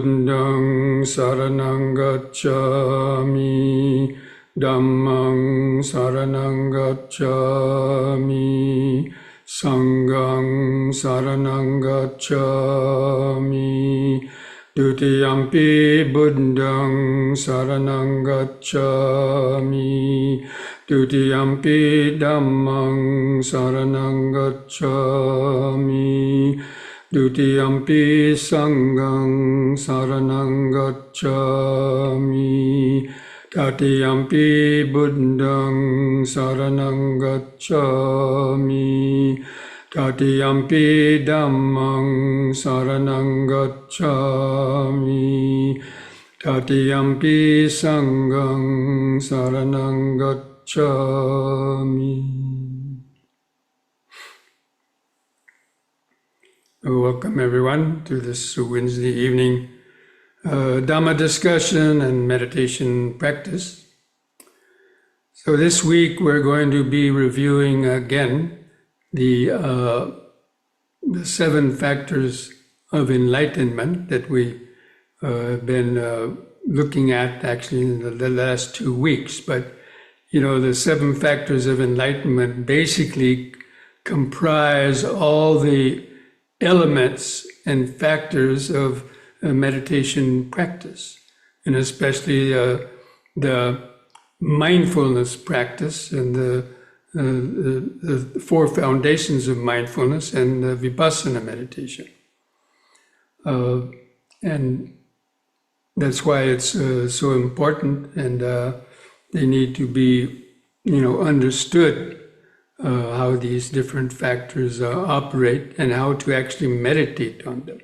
Buddhang saranang gacchami, Dhammang saranang gacchami, Sanghang saranang gacchami, Dutiyampi Buddhang saranang gacchami, Dutiyampi Dhammang saranang gacchami, Dutiyampi Sanghang saranang gacchami, Tatiyampi Buddhang saranang gacchami, Tatiyampi Dhammang saranang gacchami, Tatiyampi Sanghang saranang gacchami. Welcome everyone to this Wednesday evening Dhamma discussion and meditation practice. So this week we're going to be reviewing again the Seven Factors of Enlightenment that we have been looking at actually in the last 2 weeks. But you know, the Seven Factors of Enlightenment basically comprise all the elements and factors of meditation practice, and especially the mindfulness practice and the 4 foundations of mindfulness and the vipassana meditation. And that's why it's so important, and they need to be, you know, understood. How these different factors operate and how to actually meditate on them.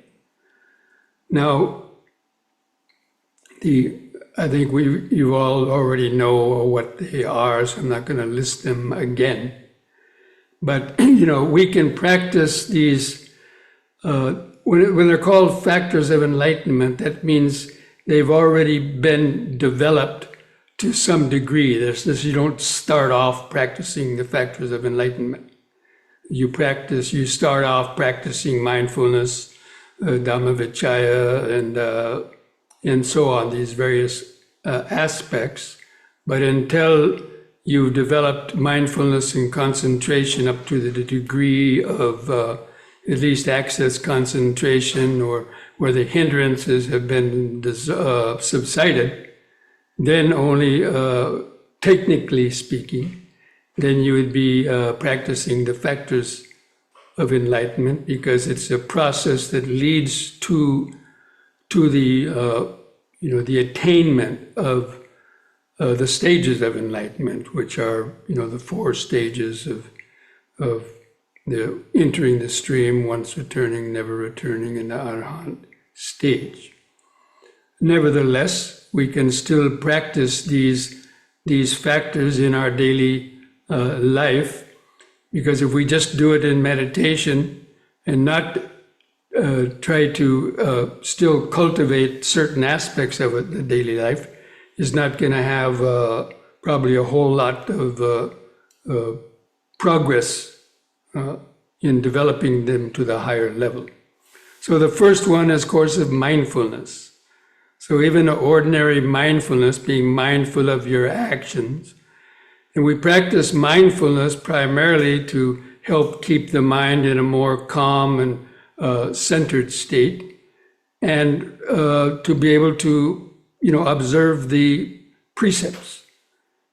Now, I think you all already know what they are, so I'm not going to list them again. But you know, we can practice these when they're called factors of enlightenment. That means they've already been developed to some degree. You don't start off practicing the factors of enlightenment. You start off practicing mindfulness, Dhamma Vichaya, and so on, these various aspects. But until you've developed mindfulness and concentration up to the degree of at least access concentration, or where the hindrances have been subsided, then only, technically speaking, then you would be practicing the factors of enlightenment, because it's a process that leads to the the attainment of the stages of enlightenment, which are the 4 stages of the entering the stream, once returning, never returning, and the Arahant stage. Nevertheless, we can still practice these factors in our daily life, because if we just do it in meditation and not try to still cultivate certain aspects of it, the daily life is not going to have probably a whole lot of progress in developing them to the higher level. So the first one is, of course, of mindfulness. So even ordinary mindfulness, being mindful of your actions. And we practice mindfulness primarily to help keep the mind in a more calm and centered state, and to be able to, observe the precepts.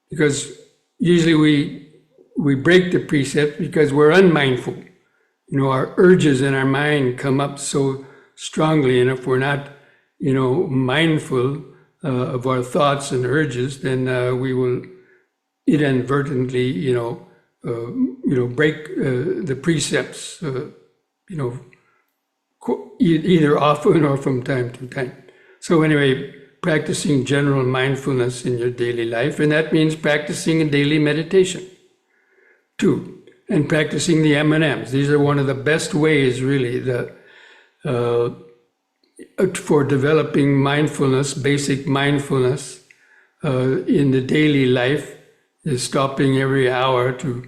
Because usually we break the precept because we're unmindful. Our urges in our mind come up so strongly, and if we're not mindful of our thoughts and urges, then we will inadvertently, break the precepts, either often or from time to time. So anyway, practicing general mindfulness in your daily life, and that means practicing a daily meditation, too, and practicing the M&Ms. These are one of the best ways, really, for developing mindfulness, basic mindfulness in the daily life, is stopping every hour to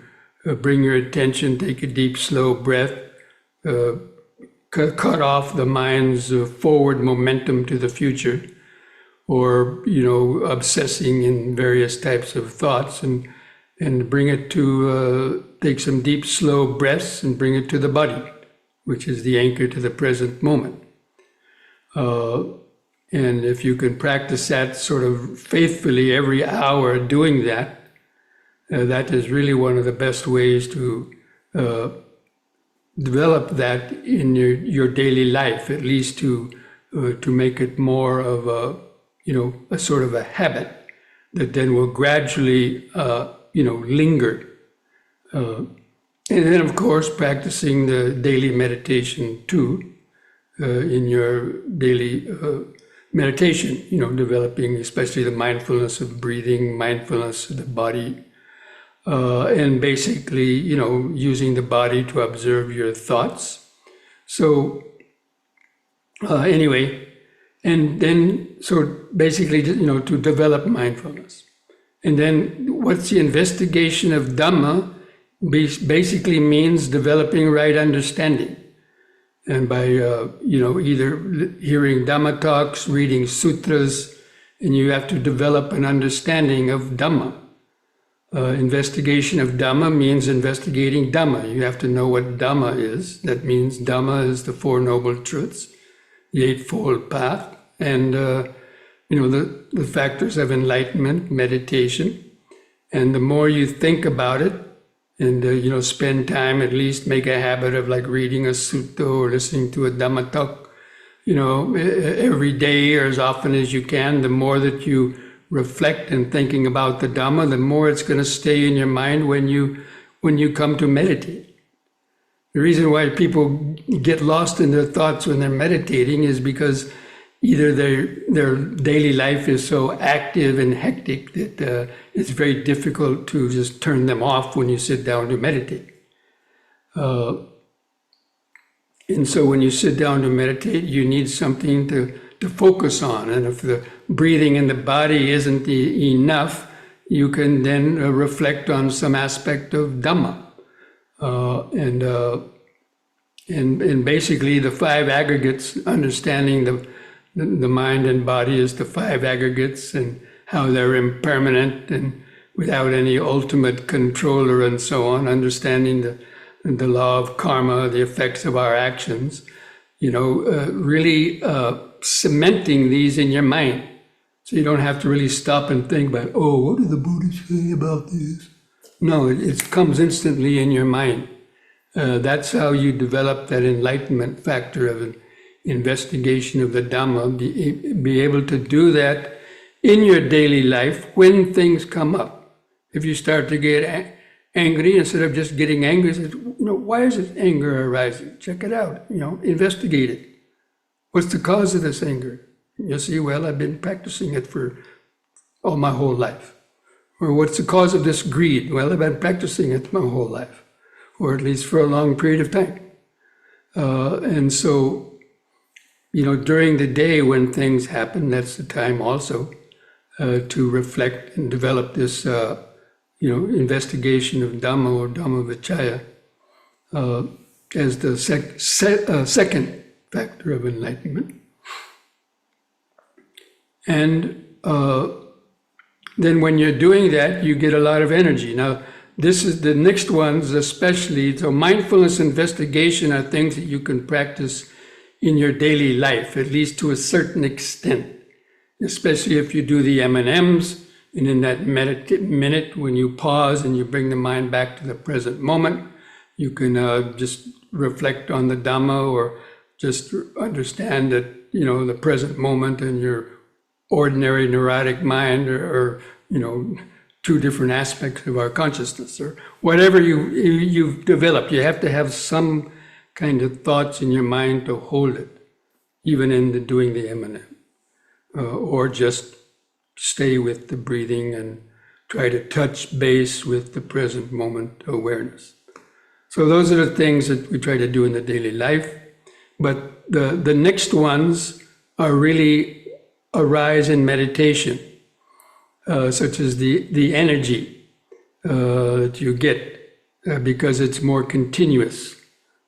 bring your attention, take a deep, slow breath, cut off the mind's forward momentum to the future, or obsessing in various types of thoughts, and bring it to take some deep, slow breaths and bring it to the body, which is the anchor to the present moment. And if you can practice that sort of faithfully every hour doing that, that is really one of the best ways to develop that in your daily life, at least to make it more of a sort of a habit that then will gradually linger. And then, of course, practicing the daily meditation too, in your daily meditation, developing especially the mindfulness of breathing, mindfulness of the body, and basically, using the body to observe your thoughts. So anyway, and then, so basically, to develop mindfulness. And then what's the investigation of Dhamma basically means developing right understanding. And by, either hearing Dhamma talks, reading sutras, and you have to develop an understanding of Dhamma. Investigation of Dhamma means investigating Dhamma. You have to know what Dhamma is. That means Dhamma is the Four Noble Truths, the Eightfold Path, and, the factors of enlightenment, meditation. And the more you think about it, and, spend time, at least make a habit of like reading a sutta or listening to a Dhamma talk, every day or as often as you can, the more that you reflect and thinking about the Dhamma, the more it's going to stay in your mind when you come to meditate. The reason why people get lost in their thoughts when they're meditating is because either their daily life is so active and hectic that it's very difficult to just turn them off when you sit down to meditate. And so when you sit down to meditate, you need something to focus on. And if the breathing in the body isn't enough, you can then reflect on some aspect of Dhamma. And basically the five aggregates, understanding the mind and body as the five aggregates and how they're impermanent and without any ultimate controller and so on, understanding the law of karma, the effects of our actions, really cementing these in your mind. So you don't have to really stop and think about, what did the Buddha say about this? No, it comes instantly in your mind. That's how you develop that enlightenment factor of an investigation of the Dhamma, be able to do that in your daily life when things come up. If you start to get angry, instead of just getting angry, say, why is this anger arising? Check it out, investigate it. What's the cause of this anger? You'll see, well, I've been practicing it for all my whole life. Or what's the cause of this greed? Well, I've been practicing it my whole life, or at least for a long period of time. And so, during the day when things happen, that's the time also to reflect and develop this, investigation of Dhamma or Dhammavicaya as the second factor of enlightenment. And then when you're doing that, you get a lot of energy. Now, this is the next ones especially. So mindfulness investigation are things that you can practice in your daily life, at least to a certain extent, especially if you do the M&Ms, and in that minute when you pause and you bring the mind back to the present moment, you can just reflect on the Dhamma or just understand that, the present moment and your ordinary neurotic mind are two different aspects of our consciousness, or whatever you've developed. You have to have some kind of thoughts in your mind to hold it, even in doing the M&M, or just stay with the breathing and try to touch base with the present moment awareness. So those are the things that we try to do in the daily life. But the next ones are really arise in meditation, such as the energy that you get because it's more continuous.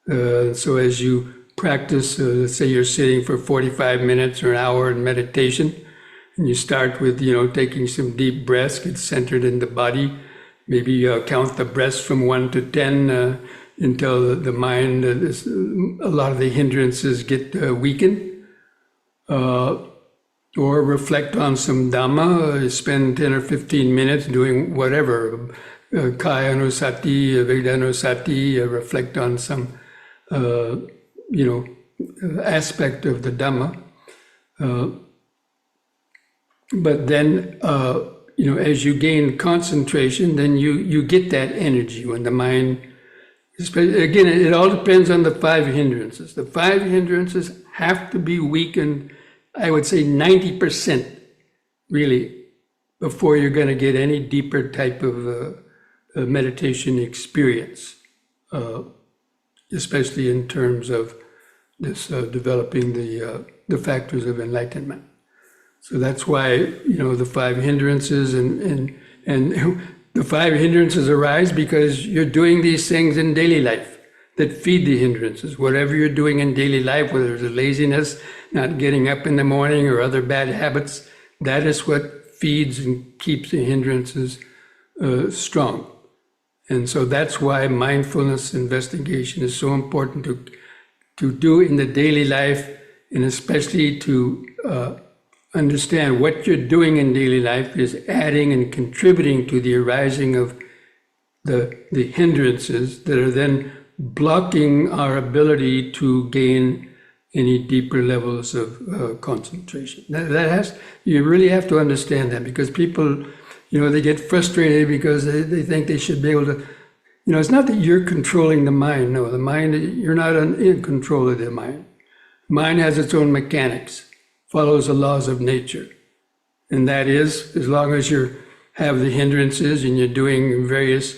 So as you practice, let's say you're sitting for 45 minutes or an hour in meditation, and you start with, taking some deep breaths, get centered in the body, maybe count the breaths from 1 to 10 until the mind, a lot of the hindrances get weakened. Or reflect on some Dhamma, spend 10 or 15 minutes doing whatever, Kaya Anusati, Vedanusati, reflect on some, aspect of the Dhamma. But then, as you gain concentration, then you get that energy when the mind, again, it all depends on the 5 hindrances. The 5 hindrances have to be weakened, I would say 90%, really, before you're going to get any deeper type of meditation experience, especially in terms of this developing the factors of enlightenment. So that's why, the 5 hindrances and the 5 hindrances arise because you're doing these things in daily life that feed the hindrances. Whatever you're doing in daily life, whether it's laziness, not getting up in the morning, or other bad habits, that is what feeds and keeps the hindrances strong. And so that's why mindfulness investigation is so important to do in the daily life, and especially to understand what you're doing in daily life is adding and contributing to the arising of the hindrances that are then blocking our ability to gain any deeper levels of concentration. You really have to understand that, because people, they get frustrated because they think they should be able to, it's not that you're controlling the mind. No, the mind, you're not in control of the mind. Mind has its own mechanics, follows the laws of nature. And that is, as long as you have the hindrances and you're doing various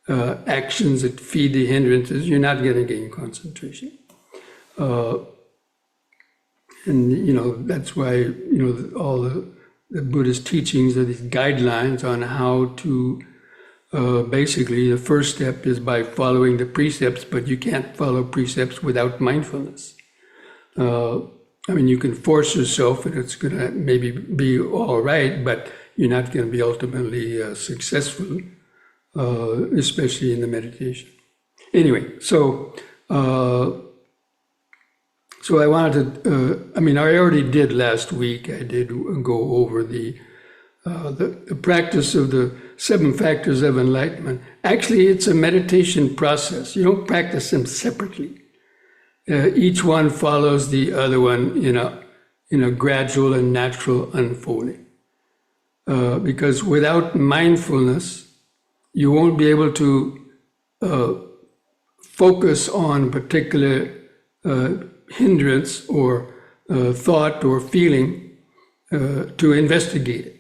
actions that feed the hindrances, you're not going to gain concentration. And that's why all the Buddhist teachings are these guidelines on how to basically, the first step is by following the precepts, but you can't follow precepts without mindfulness. You can force yourself, and it's going to maybe be all right, but you're not going to be ultimately successful, especially in the meditation. Anyway, so I wanted to, I already did last week, I did go over the practice of the 7 Factors of Enlightenment. Actually, it's a meditation process. You don't practice them separately. Each one follows the other one in a gradual and natural unfolding. Because without mindfulness, you won't be able to focus on a particular hindrance or thought or feeling to investigate it.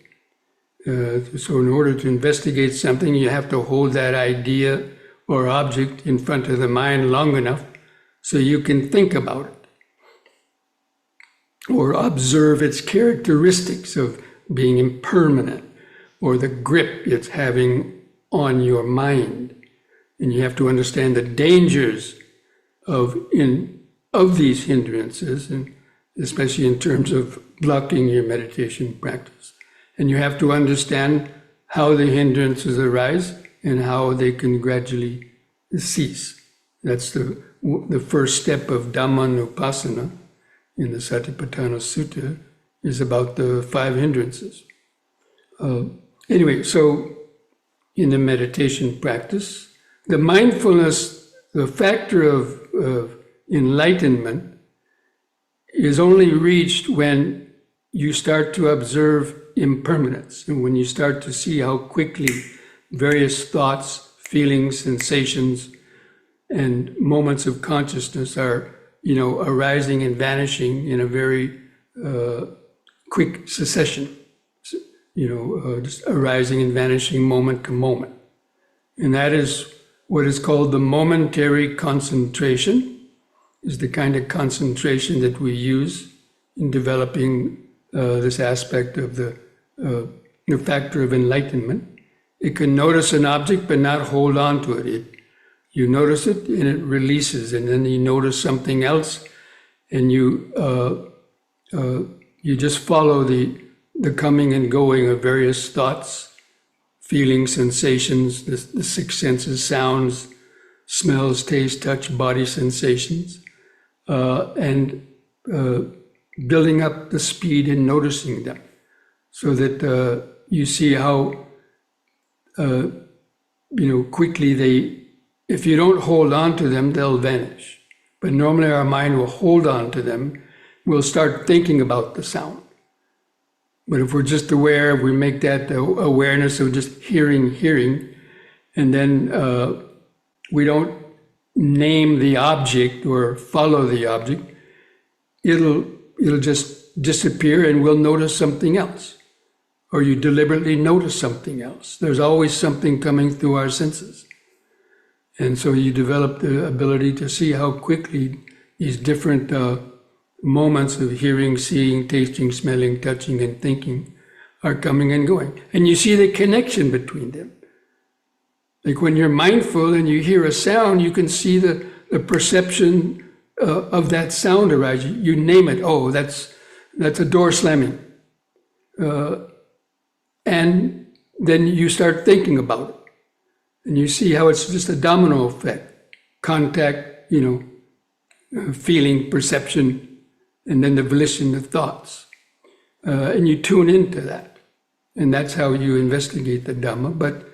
So in order to investigate something, you have to hold that idea or object in front of the mind long enough so you can think about it or observe its characteristics of being impermanent or the grip it's having on your mind. And you have to understand the dangers of these hindrances, and especially in terms of blocking your meditation practice. And you have to understand how the hindrances arise and how they can gradually cease. That's the first step of Dhammanupassana in the Satipatthana Sutta, is about the 5 hindrances. Anyway, so in the meditation practice, the mindfulness, the factor of enlightenment is only reached when you start to observe impermanence, and when you start to see how quickly various thoughts, feelings, sensations, and moments of consciousness are, arising and vanishing in a very quick succession, just arising and vanishing moment to moment. And that is what is called the momentary concentration, is the kind of concentration that we use in developing this aspect of the factor of enlightenment. It can notice an object but not hold on to it. You notice it and it releases, and then you notice something else and you just follow the coming and going of various thoughts, feelings, sensations, the six senses, sounds, smells, taste, touch, body sensations, and building up the speed in noticing them, so that you see how quickly if you don't hold on to them, they'll vanish. But normally our mind will hold on to them. We'll start thinking about the sound. But if we're just aware, we make that awareness of just hearing, and then we don't name the object or follow the object, it'll just disappear and we'll notice something else. Or you deliberately notice something else. There's always something coming through our senses. And so you develop the ability to see how quickly these different moments of hearing, seeing, tasting, smelling, touching, and thinking are coming and going. And you see the connection between them. Like when you're mindful and you hear a sound, you can see the perception of that sound arise. You name it. Oh, that's a door slamming. And then you start thinking about it. And you see how it's just a domino effect. Contact, feeling, perception, and then the volition of thoughts. And you tune into that. And that's how you investigate the Dhamma. But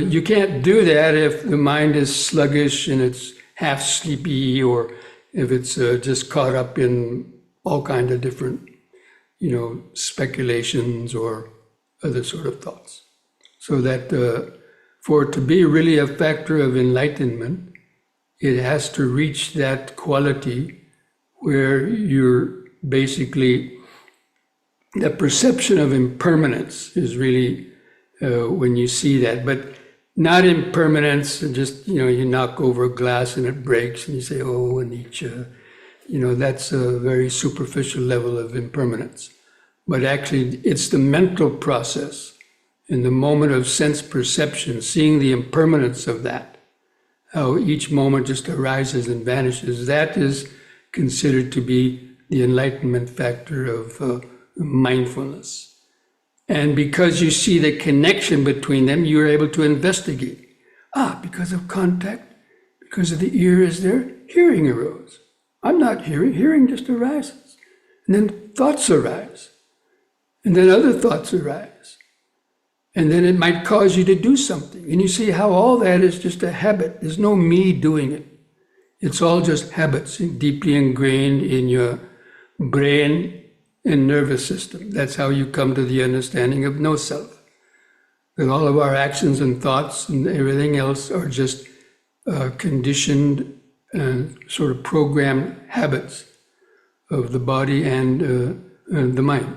you can't do that if the mind is sluggish and it's half sleepy, or if it's just caught up in all kinds of different, speculations or other sort of thoughts. So that for it to be really a factor of enlightenment, it has to reach that quality where you're basically, the perception of impermanence is really when you see that, but not impermanence, just, you knock over a glass and it breaks and you say, oh, anicca, that's a very superficial level of impermanence. But actually, it's the mental process in the moment of sense perception, seeing the impermanence of that, how each moment just arises and vanishes. That is considered to be the enlightenment factor of mindfulness. And because you see the connection between them, you're able to investigate. Because of contact, because of the ear is there, hearing arose. I'm not hearing, hearing just arises. And then thoughts arise. And then other thoughts arise. And then it might cause you to do something. And you see how all that is just a habit. There's no me doing it. It's all just habits deeply ingrained in your brain and nervous system. That's how you come to the understanding of no self. That all of our actions and thoughts and everything else are just conditioned sort of programmed habits of the body and the mind.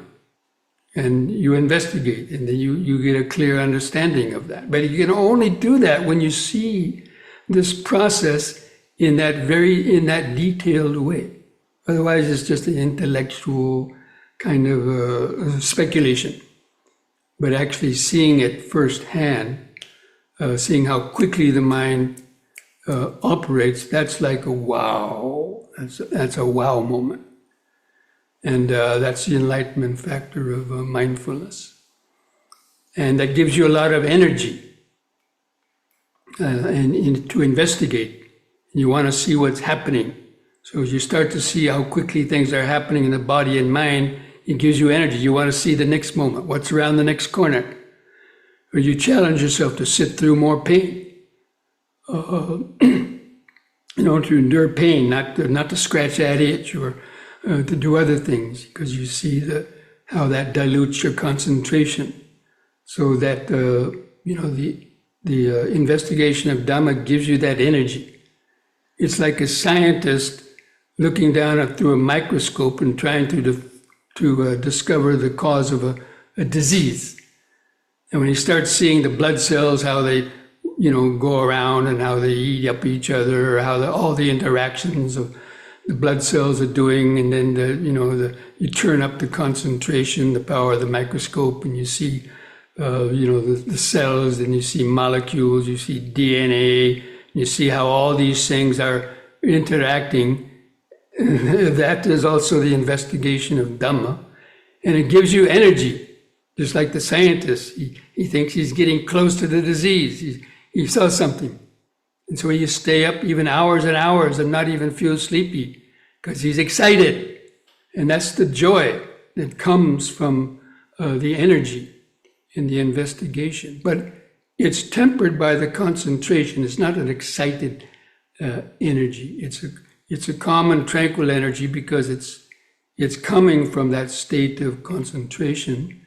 And you investigate, and then you get a clear understanding of that. But you can only do that when you see this process in that detailed way. Otherwise, it's just an intellectual kind of speculation. But actually seeing it firsthand, seeing how quickly the mind operates, that's like a wow. That's a wow moment. And that's the enlightenment factor of mindfulness. And that gives you a lot of energy and to investigate. You want to see what's happening. So as you start to see how quickly things are happening in the body and mind, it gives you energy. You want to see the next moment, what's around the next corner. Or you challenge yourself to sit through more pain. To endure pain, not to scratch that itch or to do other things, because you see how that dilutes your concentration. So that the investigation of Dhamma gives you that energy. It's like a scientist looking down through a microscope and trying to discover the cause of a disease. And when you start seeing the blood cells, how they go around and how they eat up each other, or how all the interactions of the blood cells are doing, and then you turn up the concentration, the power of the microscope, and you see the cells, and you see molecules, you see DNA, you see how all these things are interacting. that is also the investigation of Dhamma. And it gives you energy, just like the scientist. He thinks he's getting close to the disease. He saw something. And so you stay up even hours and hours and not even feel sleepy because he's excited. And that's the joy that comes from the energy in the investigation. But it's tempered by the concentration. It's not an excited energy. It's a calm and tranquil energy because it's coming from that state of concentration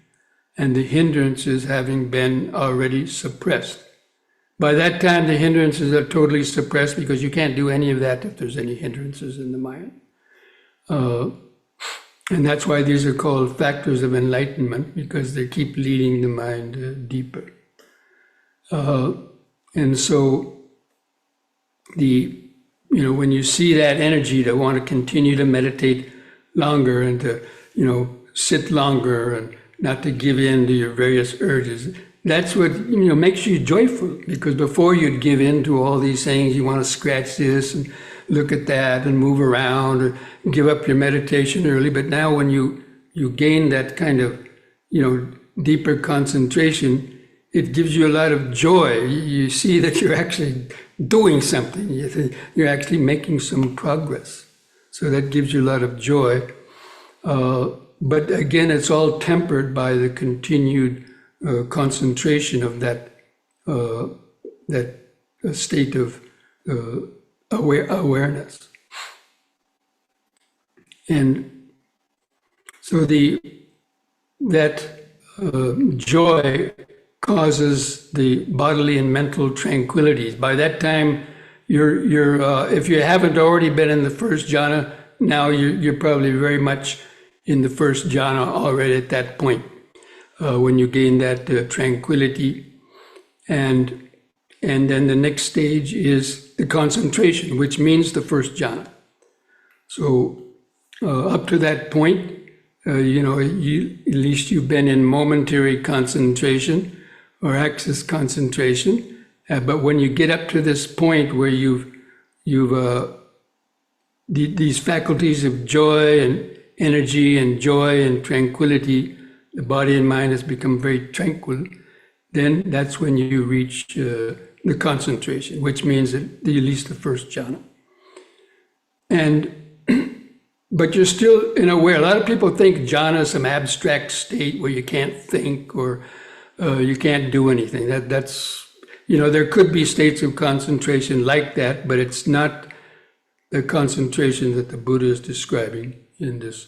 and the hindrances having been already suppressed. By that time, the hindrances are totally suppressed because you can't do any of that if there's any hindrances in the mind. And that's why these are called factors of enlightenment, because they keep leading the mind deeper. And so when you see that energy to want to continue to meditate longer and to, sit longer and not to give in to your various urges, that's what, makes you joyful. Because before you'd give in to all these things, you want to scratch this and look at that and move around or give up your meditation early. But now when you gain that kind of, deeper concentration, it gives you a lot of joy. You see that you're actually doing something. You're actually making some progress. So that gives you a lot of joy. But again, it's all tempered by the continued concentration of that state of awareness. And so that joy causes the bodily and mental tranquilities. By that time, you're if you haven't already been in the first jhana, now you're probably very much in the first jhana already at that point, when you gain that tranquility. And then the next stage is the concentration, which means the first jhana. So up to that point, at least you've been in momentary concentration or access concentration. But when you get up to this point where these faculties of joy and energy and joy and tranquility, the body and mind has become very tranquil, then that's when you reach the concentration, which means at least the first jhana. But you're still aware. A lot of people think jhana is some abstract state where you can't think or you can't do anything. That's there could be states of concentration like that, but it's not the concentration that the Buddha is describing in this,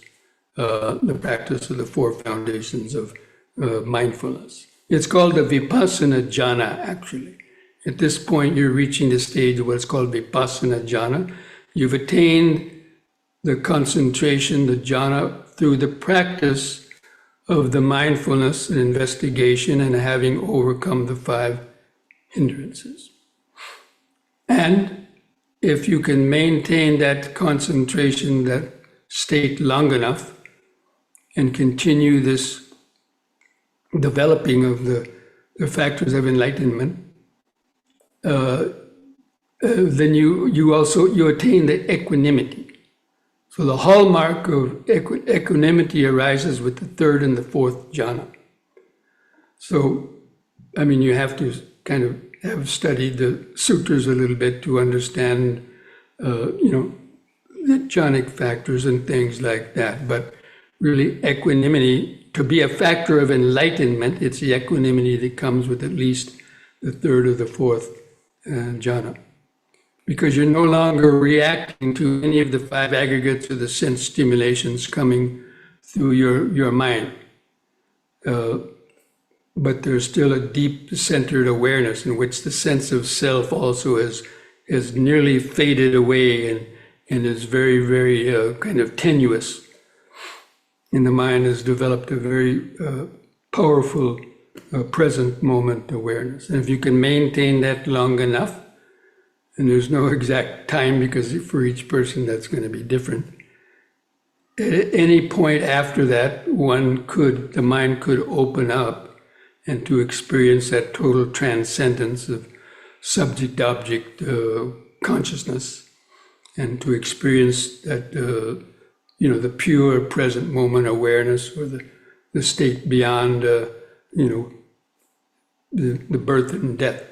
the practice of the four foundations of mindfulness. It's called the vipassana jhana, actually. At this point, you're reaching the stage of what's called vipassana jhana. You've attained the concentration, the jhana, through the practice of the mindfulness and investigation and having overcome the 5 hindrances. And if you can maintain that concentration, that state long enough, and continue this developing of the factors of enlightenment, then you attain the equanimity. So the hallmark of equanimity arises with the 3rd and the 4th jhana. So, you have to kind of have studied the sutras a little bit to understand, the jhanic factors and things like that. But really, equanimity, to be a factor of enlightenment, it's the equanimity that comes with at least the 3rd or the 4th jhana. Because you're no longer reacting to any of the 5 aggregates of the sense stimulations coming through your mind. But there's still a deep centered awareness in which the sense of self also has nearly faded away and is very, very kind of tenuous. And the mind has developed a very powerful present moment awareness. And if you can maintain that long enough, and there's no exact time because for each person that's going to be different. At any point after that, the mind could open up and to experience that total transcendence of subject-object consciousness. and to experience that, the pure present moment awareness, or the state beyond, the birth and death.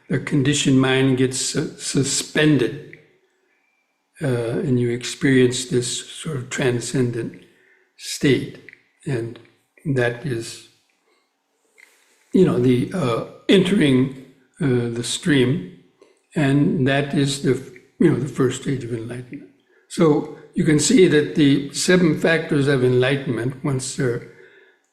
The conditioned mind gets suspended, and you experience this sort of transcendent state. And that is, the entering the stream, and that is the first stage of enlightenment. So you can see that the 7 factors of enlightenment, once they're,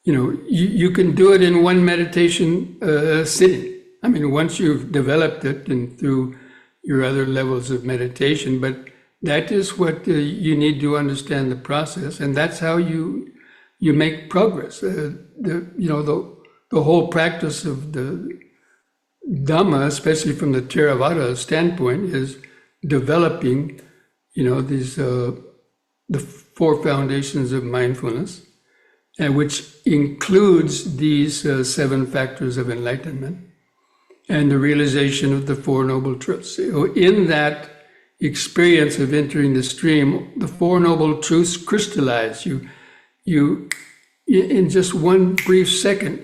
you can do it in one meditation sitting. I mean, once you've developed it and through your other levels of meditation, but that is what you need to understand the process, and that's how you make progress. The whole practice of the Dhamma, especially from the Theravada standpoint, is developing, these the 4 foundations of mindfulness, and which includes these 7 factors of enlightenment and the realization of the 4 noble truths. So in that experience of entering the stream, the 4 noble truths crystallize. You in just one brief second,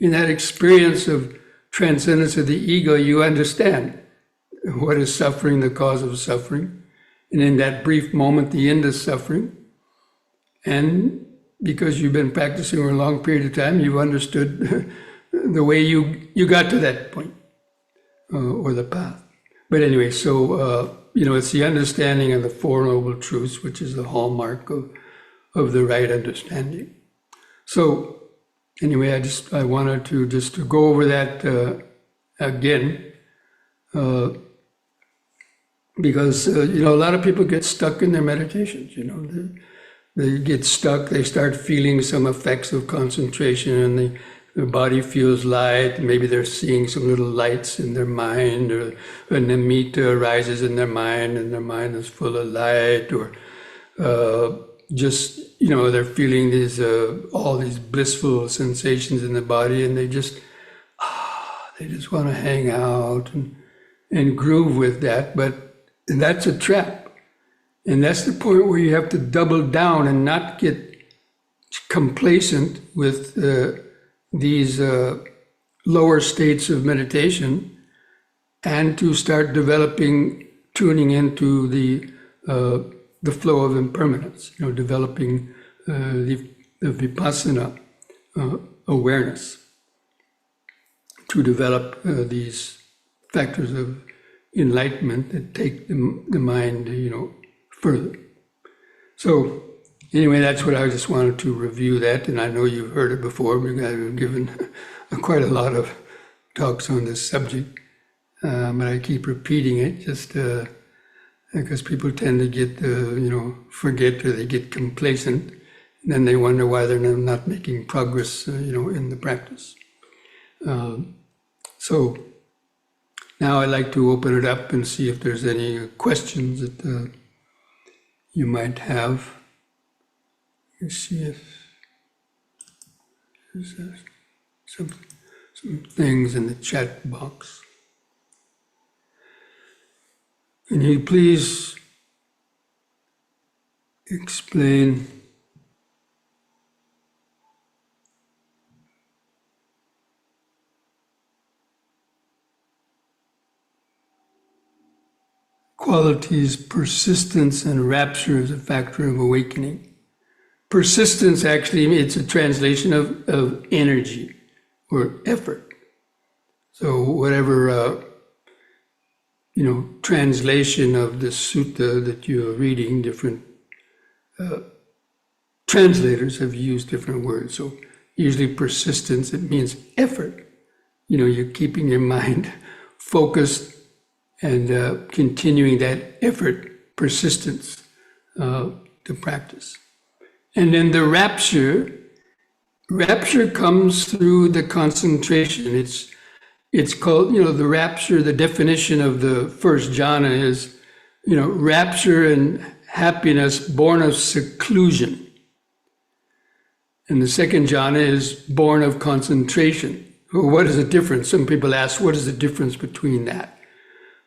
in that experience of transcendence of the ego, you understand what is suffering, the cause of suffering, and in that brief moment, the end of suffering. And because you've been practicing over a long period of time, you've understood the way you got to that point, or the path. But anyway, so it's the understanding of the 4 noble truths, which is the hallmark of the right understanding. So anyway, I wanted to go over that again, because a lot of people get stuck in their meditations. They get stuck. They start feeling some effects of concentration, and the body feels light. Maybe they're seeing some little lights in their mind, or a nimitta arises in their mind, and their mind is full of light, or they're feeling these all these blissful sensations in the body, and they just want to hang out and groove with that. But that's a trap. And that's the point where you have to double down and not get complacent with these lower states of meditation, and to start tuning into the flow of impermanence, developing the vipassana awareness, to develop these factors of enlightenment that take the mind, further. So anyway, that's what I just wanted to review that, and I know you've heard it before because I've given quite a lot of talks on this subject, but I keep repeating it just because people tend to get, forget, or they get complacent, and then they wonder why they're not making progress, in the practice. So now I'd like to open it up and see if there's any questions that you might have. Let's see if there's some things in the chat box. Can you please explain qualities, persistence and rapture as a factor of awakening? Persistence, actually, it's a translation of energy or effort. So whatever, translation of the sutta that you're reading, different translators have used different words. So usually persistence, it means effort. You're keeping your mind focused and continuing that effort, persistence, to practice. And then the rapture comes through the concentration. It's called, the rapture, the definition of the first jhana is, rapture and happiness born of seclusion. And the second jhana is born of concentration. Well, what is the difference? Some people ask, what is the difference between that?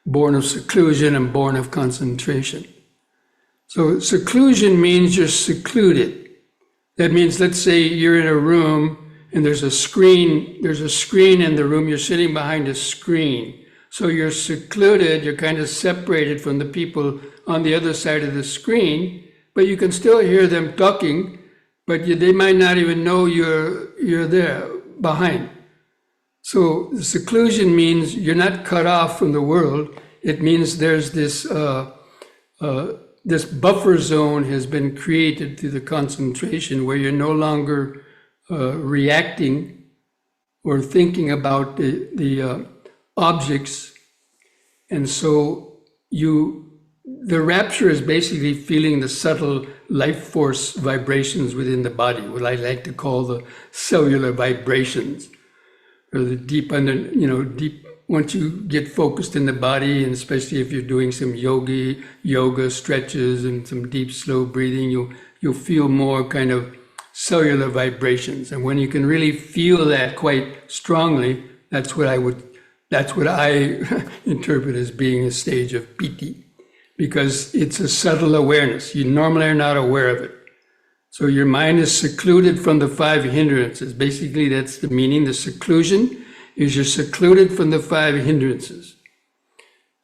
born of seclusion and born of concentration. So seclusion means you're secluded. That means, let's say you're in a room and there's a screen in the room, you're sitting behind a screen. So you're secluded, you're kind of separated from the people on the other side of the screen, but you can still hear them talking, but they might not even know you're there behind. So the seclusion means you're not cut off from the world. It means there's this buffer zone has been created through the concentration where you're no longer reacting or thinking about the objects. And so the rapture is basically feeling the subtle life force vibrations within the body, what I like to call the cellular vibrations, or the deep once you get focused in the body, and especially if you're doing some yoga stretches and some deep, slow breathing, you'll feel more kind of cellular vibrations. And when you can really feel that quite strongly, that's what I interpret as being a stage of piti, because it's a subtle awareness. You normally are not aware of it. So your mind is secluded from the five hindrances. Basically, that's the meaning. The seclusion is you're secluded from the five hindrances.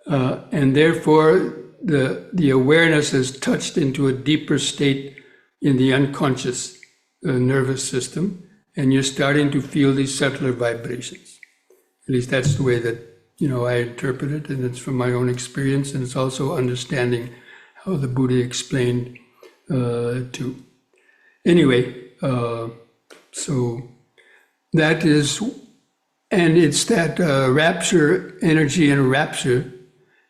And therefore, the awareness has touched into a deeper state in the unconscious nervous system, and you're starting to feel these subtler vibrations. At least that's the way that I interpret it, and it's from my own experience, and it's also understanding how the Buddha explained too. Anyway, so that is, and it's that rapture, energy and rapture,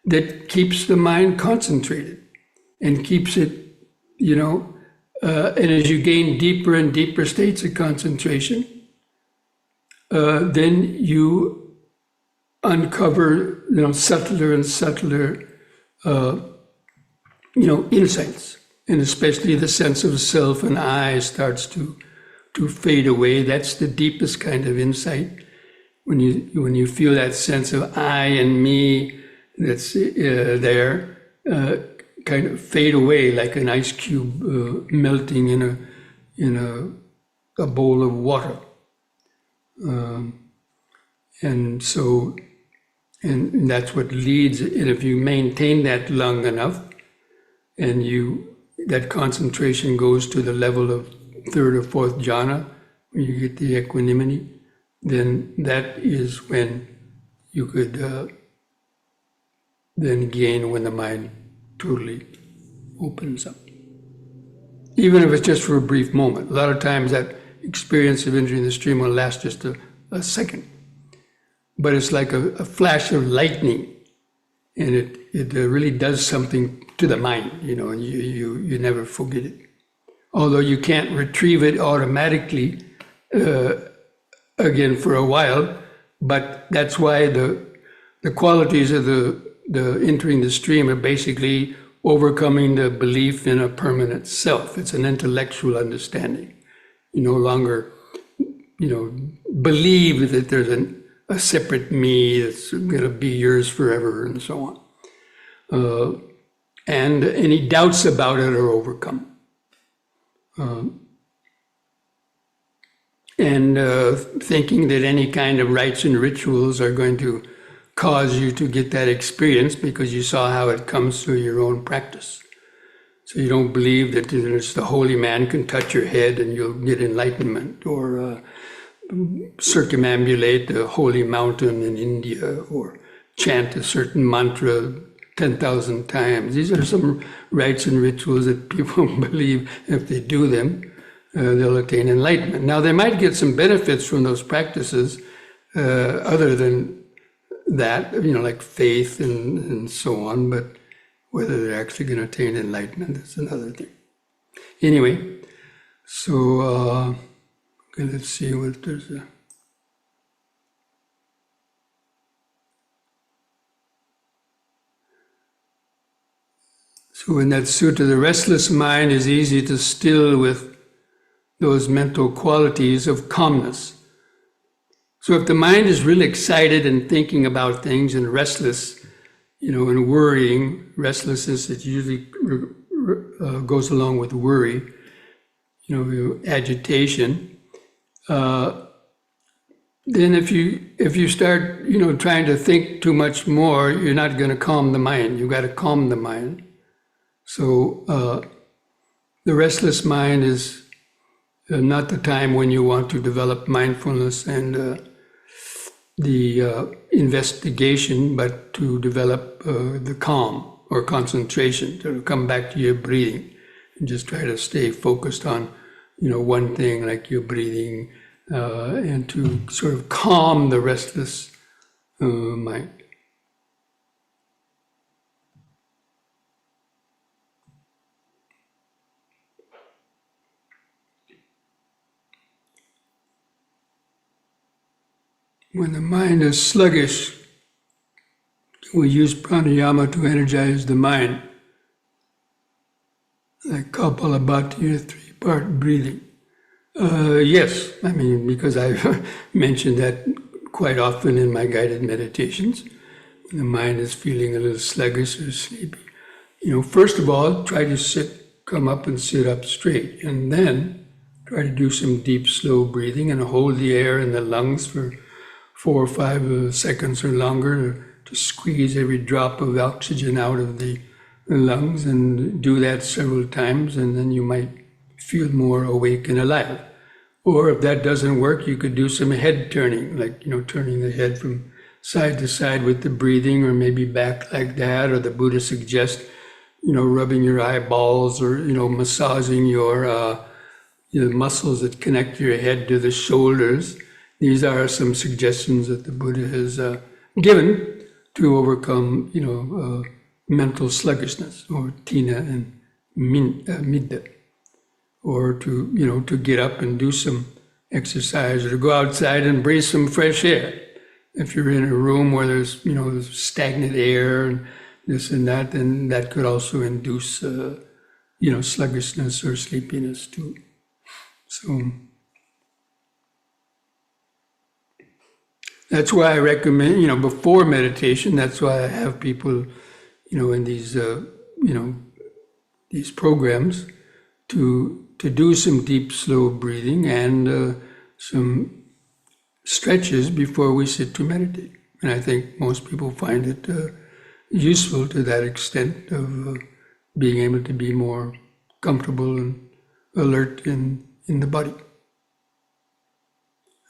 that keeps the mind concentrated and keeps it, and as you gain deeper and deeper states of concentration, then you uncover, subtler and subtler, insights. And especially the sense of self and I starts to fade away. That's the deepest kind of insight. When you feel that sense of I and me that's there, kind of fade away like an ice cube melting in a bowl of water. And that's what leads. And if you maintain that long enough, and that concentration goes to the level of third or fourth jhana, when you get the equanimity, then that is when you could then gain, when the mind totally opens up. Even if it's just for a brief moment. A lot of times that experience of entering the stream will last just a second. But it's like a flash of lightning, and it really does something to the mind, and you never forget it. Although you can't retrieve it automatically again for a while, but that's why the qualities of the entering the stream are basically overcoming the belief in a permanent self. It's an intellectual understanding. You no longer, believe that there's a separate me that's going to be yours forever and so on. And any doubts about it are overcome. Thinking that any kind of rites and rituals are going to cause you to get that experience because you saw how it comes through your own practice. So you don't believe that the holy man can touch your head and you'll get enlightenment, or circumambulate the holy mountain in India, or chant a certain mantra 10,000 times. These are some rites and rituals that people believe if they do them, they'll attain enlightenment. Now, they might get some benefits from those practices other than that, like faith and so on, but whether they're actually going to attain enlightenment, that's another thing. Anyway, so okay, let's see what there's a... So in that sutta, the restless mind is easy to still with those mental qualities of calmness. So if the mind is really excited and thinking about things and restless, and worrying, restlessness, it usually goes along with worry, agitation. Then if you start, trying to think too much more, you're not going to calm the mind. You've got to calm the mind. So the restless mind is not the time when you want to develop mindfulness and the investigation, but to develop the calm or concentration, to come back to your breathing and just try to stay focused on, one thing like your breathing, and to sort of calm the restless mind. When the mind is sluggish, we use pranayama to energize the mind, like Kapalabhati, three-part breathing. Yes, because I've mentioned that quite often in my guided meditations. When the mind is feeling a little sluggish or sleepy, first of all, try to come up and sit up straight, and then try to do some deep, slow breathing and hold the air in the lungs for 4 or 5 seconds or longer to squeeze every drop of oxygen out of the lungs, and do that several times, and then you might feel more awake and alive. Or if that doesn't work, you could do some head turning, like, turning the head from side to side with the breathing, or maybe back like that, or the Buddha suggests, rubbing your eyeballs, or, massaging your muscles that connect your head to the shoulders. These are some suggestions that the Buddha has given to overcome, mental sluggishness, or tina and midda, or to get up and do some exercise, or to go outside and breathe some fresh air. If you're in a room where there's, there's stagnant air and this and that, then that could also induce, sluggishness or sleepiness too. So that's why I recommend, before meditation, that's why I have people, in these, these programs to do some deep, slow breathing and some stretches before we sit to meditate. And I think most people find it useful to that extent of being able to be more comfortable and alert in the body.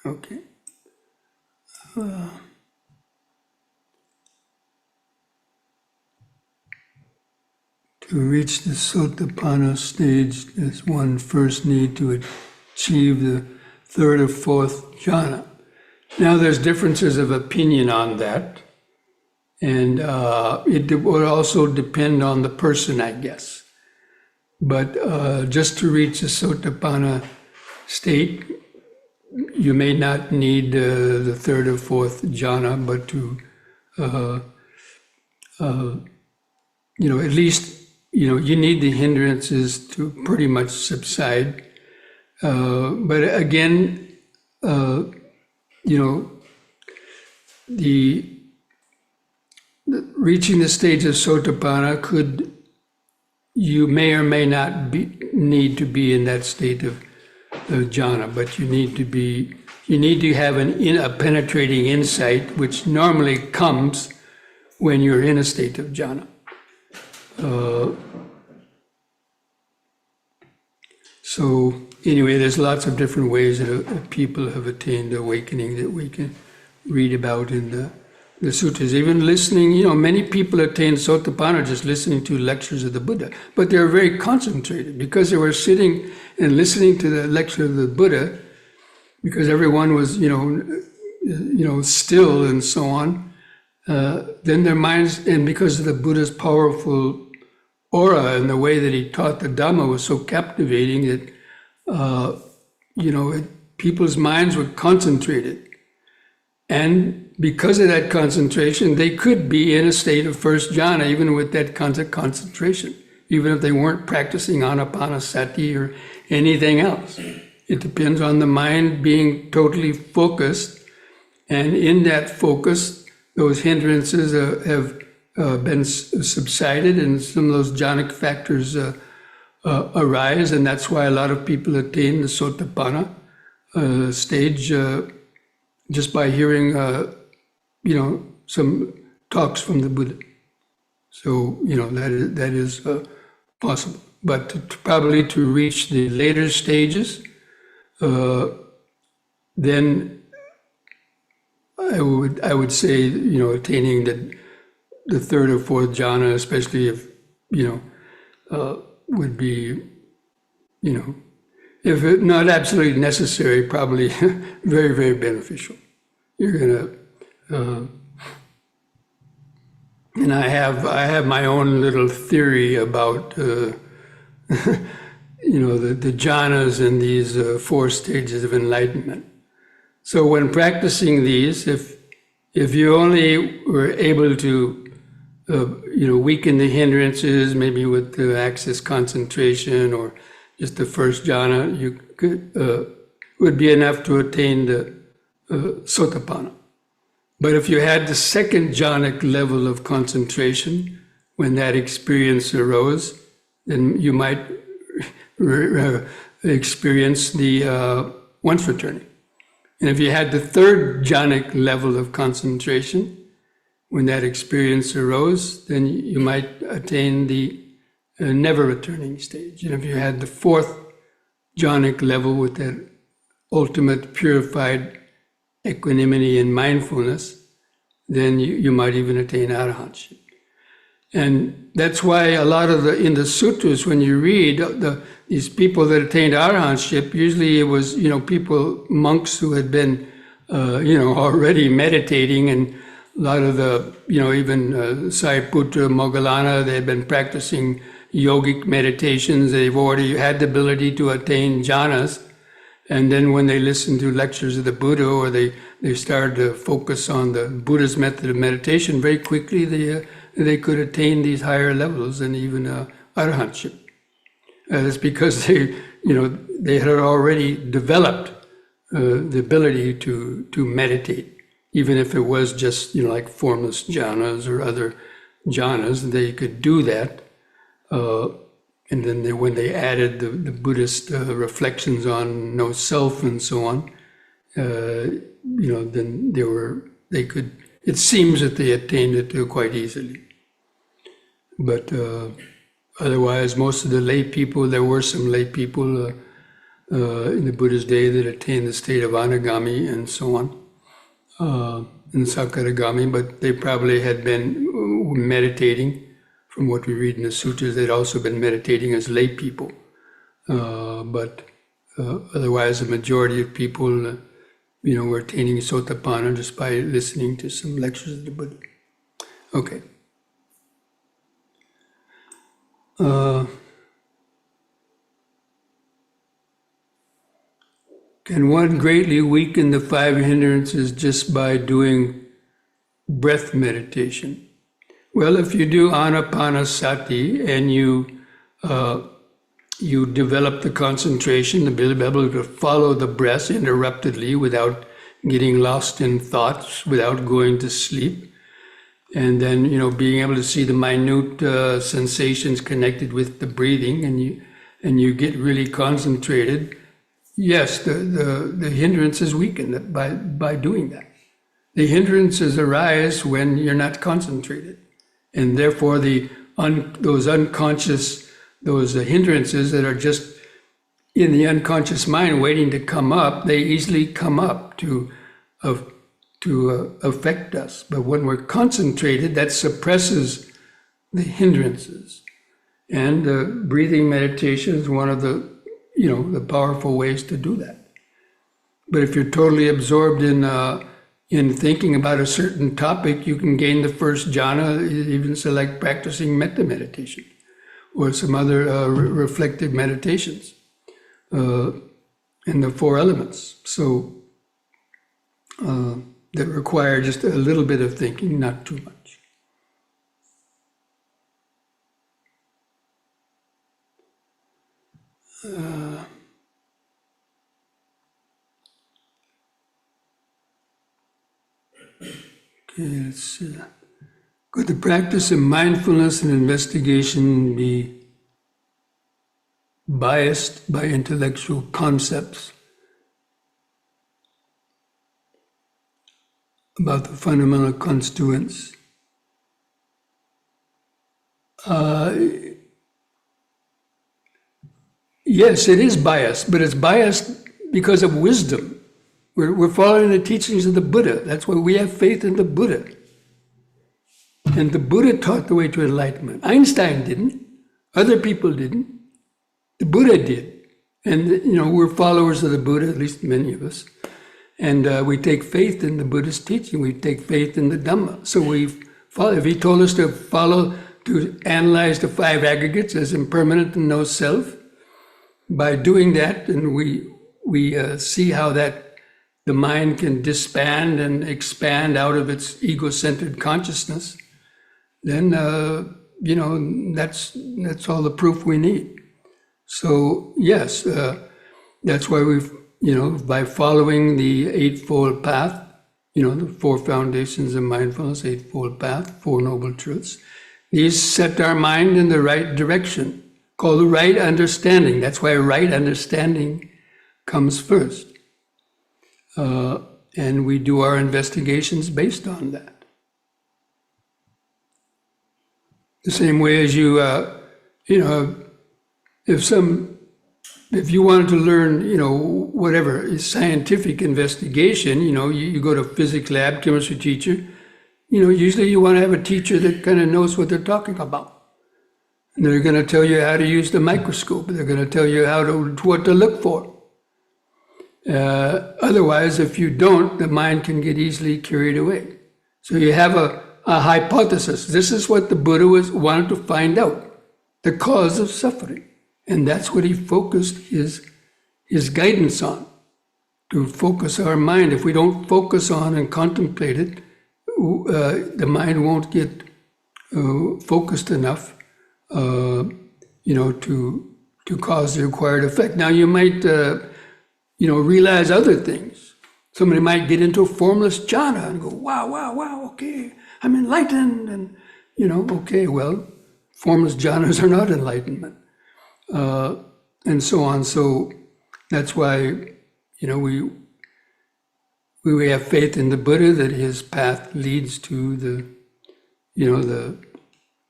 Okay. To reach the Sotapanna stage, there's one first need to achieve the third or fourth jhana. Now there's differences of opinion on that, and it would also depend on the person, I guess. But just to reach the Sotapanna state, you may not need the third or fourth jhana, but to, at least, you need the hindrances to pretty much subside. But again, the reaching the stage of Sotapanna you may or may not need to be in that state of jhana, but you need to have a penetrating insight, which normally comes when you're in a state of jhana. So anyway, there's lots of different ways that people have attained awakening that we can read about in the sutras. Even listening, many people attain Sotapanna just listening to lectures of the Buddha, but they're very concentrated because they were sitting and listening to the lecture of the Buddha, because everyone was, still and so on. Then their minds, and because of the Buddha's powerful aura and the way that he taught the Dhamma was so captivating that, people's minds were concentrated. And because of that concentration, they could be in a state of first jhana, even with that concentration, even if they weren't practicing anapanasati or anything else. It depends on the mind being totally focused. And in that focus, those hindrances have been subsided, and some of those jhanic factors arise, and that's why a lot of people attain the Sotapanna stage just by hearing, some talks from the Buddha. So, that is possible. But probably to reach the later stages, then I would say, attaining the third or fourth jhana, especially if, would be, if it, not absolutely necessary, probably very, very beneficial. You're gonna, and I have my own little theory about, the jhanas and these 4 stages of enlightenment. So when practicing these, if you only were able to, weaken the hindrances, maybe with the access concentration or just the first jhana, you could would be enough to attain the Sotapanna. But if you had the second jhanic level of concentration, when that experience arose, then you might experience the once returning. And if you had the third jhanic level of concentration, when that experience arose, then you might attain the never returning stage. And if you had the fourth jhanic level with that ultimate purified equanimity and mindfulness, then you might even attain arahantship. And that's why a lot of in the sutras, when you read these people that attained arahantship, usually it was, people, monks who had been, already meditating, and a lot of the, even Sariputra, Moggallana, they had been practicing yogic meditations. They've already had the ability to attain jhanas. And then when they listened to lectures of the Buddha, or they started to focus on the Buddha's method of meditation, very quickly they could attain these higher levels and even arahantship. That's because they had already developed the ability to meditate, even if it was just like formless jhanas or other jhanas, they could do that. And then when they added the Buddhist reflections on no self and so on, then they could. It seems that they attained it quite easily. But otherwise, most of the lay people, there were some lay people in the Buddha's day that attained the state of anagami and so on, and sakaragami, but they probably had been meditating. From what we read in the sutras, they'd also been meditating as lay people. But otherwise, the majority of people, were attaining Sotapanna just by listening to some lectures of the Buddha. Okay. Can one greatly weaken the 5 hindrances just by doing breath meditation? Well, if you do anapanasati and you develop the concentration, to be able to follow the breath interruptedly without getting lost in thoughts, without going to sleep, and then being able to see the minute sensations connected with the breathing, and you get really concentrated. Yes, the hindrance is weakened by doing that. The hindrances arise when you're not concentrated. And therefore, those hindrances that are just in the unconscious mind waiting to come up, they easily come up to affect us. But when we're concentrated, that suppresses the hindrances. And breathing meditation is one of the powerful ways to do that. But if you're totally absorbed in thinking about a certain topic, you can gain the first jhana, even select practicing metta meditation or some other reflective meditations in the 4 elements. So that require just a little bit of thinking, not too much. Okay, let's see. Could the practice of mindfulness and investigation be biased by intellectual concepts about the fundamental constituents? Yes, it is biased, but it's biased because of wisdom. We're following the teachings of the Buddha. That's why we have faith in the Buddha. And the Buddha taught the way to enlightenment. Einstein didn't. Other people didn't. The Buddha did. And, we're followers of the Buddha, at least many of us. And we take faith in the Buddha's teaching. We take faith in the Dhamma. So we follow. If he told us to analyze the five aggregates as impermanent and no self, by doing that, and we see how that the mind can disband and expand out of its ego-centered consciousness, then that's all the proof we need. So yes, that's why we've by following the Eightfold Path, the four foundations of mindfulness, Eightfold Path, Four Noble Truths. These set our mind in the right direction, called the right understanding. That's why right understanding comes first. And we do our investigations based on that. The same way as if you wanted to learn, whatever is scientific investigation, you go to physics lab, chemistry teacher, usually you want to have a teacher that kind of knows what they're talking about. And they're going to tell you how to use the microscope. They're going to tell you what to look for. Otherwise, if you don't, the mind can get easily carried away. So you have a hypothesis. This is what the Buddha wanted to find out, the cause of suffering. And that's what he focused his guidance on, to focus our mind. If we don't focus on and contemplate it, the mind won't get focused enough to cause the required effect. Now you might, realize other things. Somebody might get into a formless jhana and go, wow, okay, I'm enlightened. And, okay, well, formless jhanas are not enlightenment. And so on. So that's why, we have faith in the Buddha that his path leads to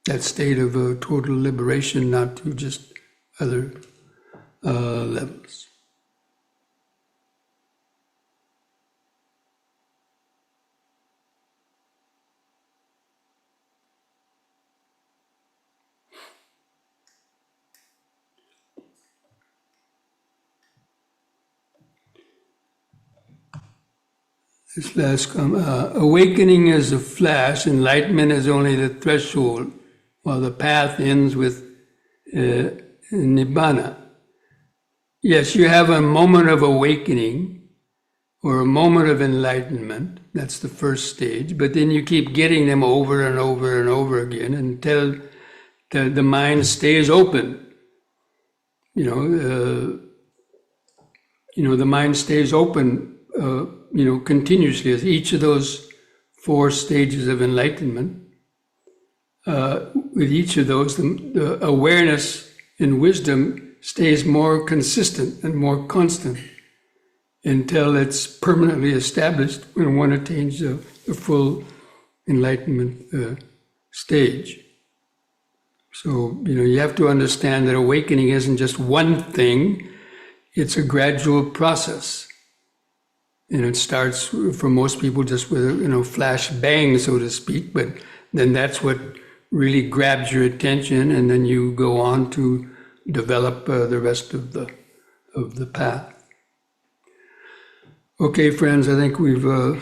that state of total liberation, not to just other levels. This last comment, awakening is a flash, enlightenment is only the threshold, while the path ends with nibbana. Yes, you have a moment of awakening or a moment of enlightenment. That's the first stage, but then you keep getting them over and over and over again until the mind stays open. The mind stays open continuously as each of those four stages of enlightenment. With each of those, the awareness and wisdom stays more consistent and more constant until it's permanently established when one attains the full enlightenment stage. So, you have to understand that awakening isn't just one thing, it's a gradual process. And it starts for most people just with a flash bang, so to speak, but then that's what really grabs your attention, and then you go on to develop the rest of the path. Okay, friends, I think we've gone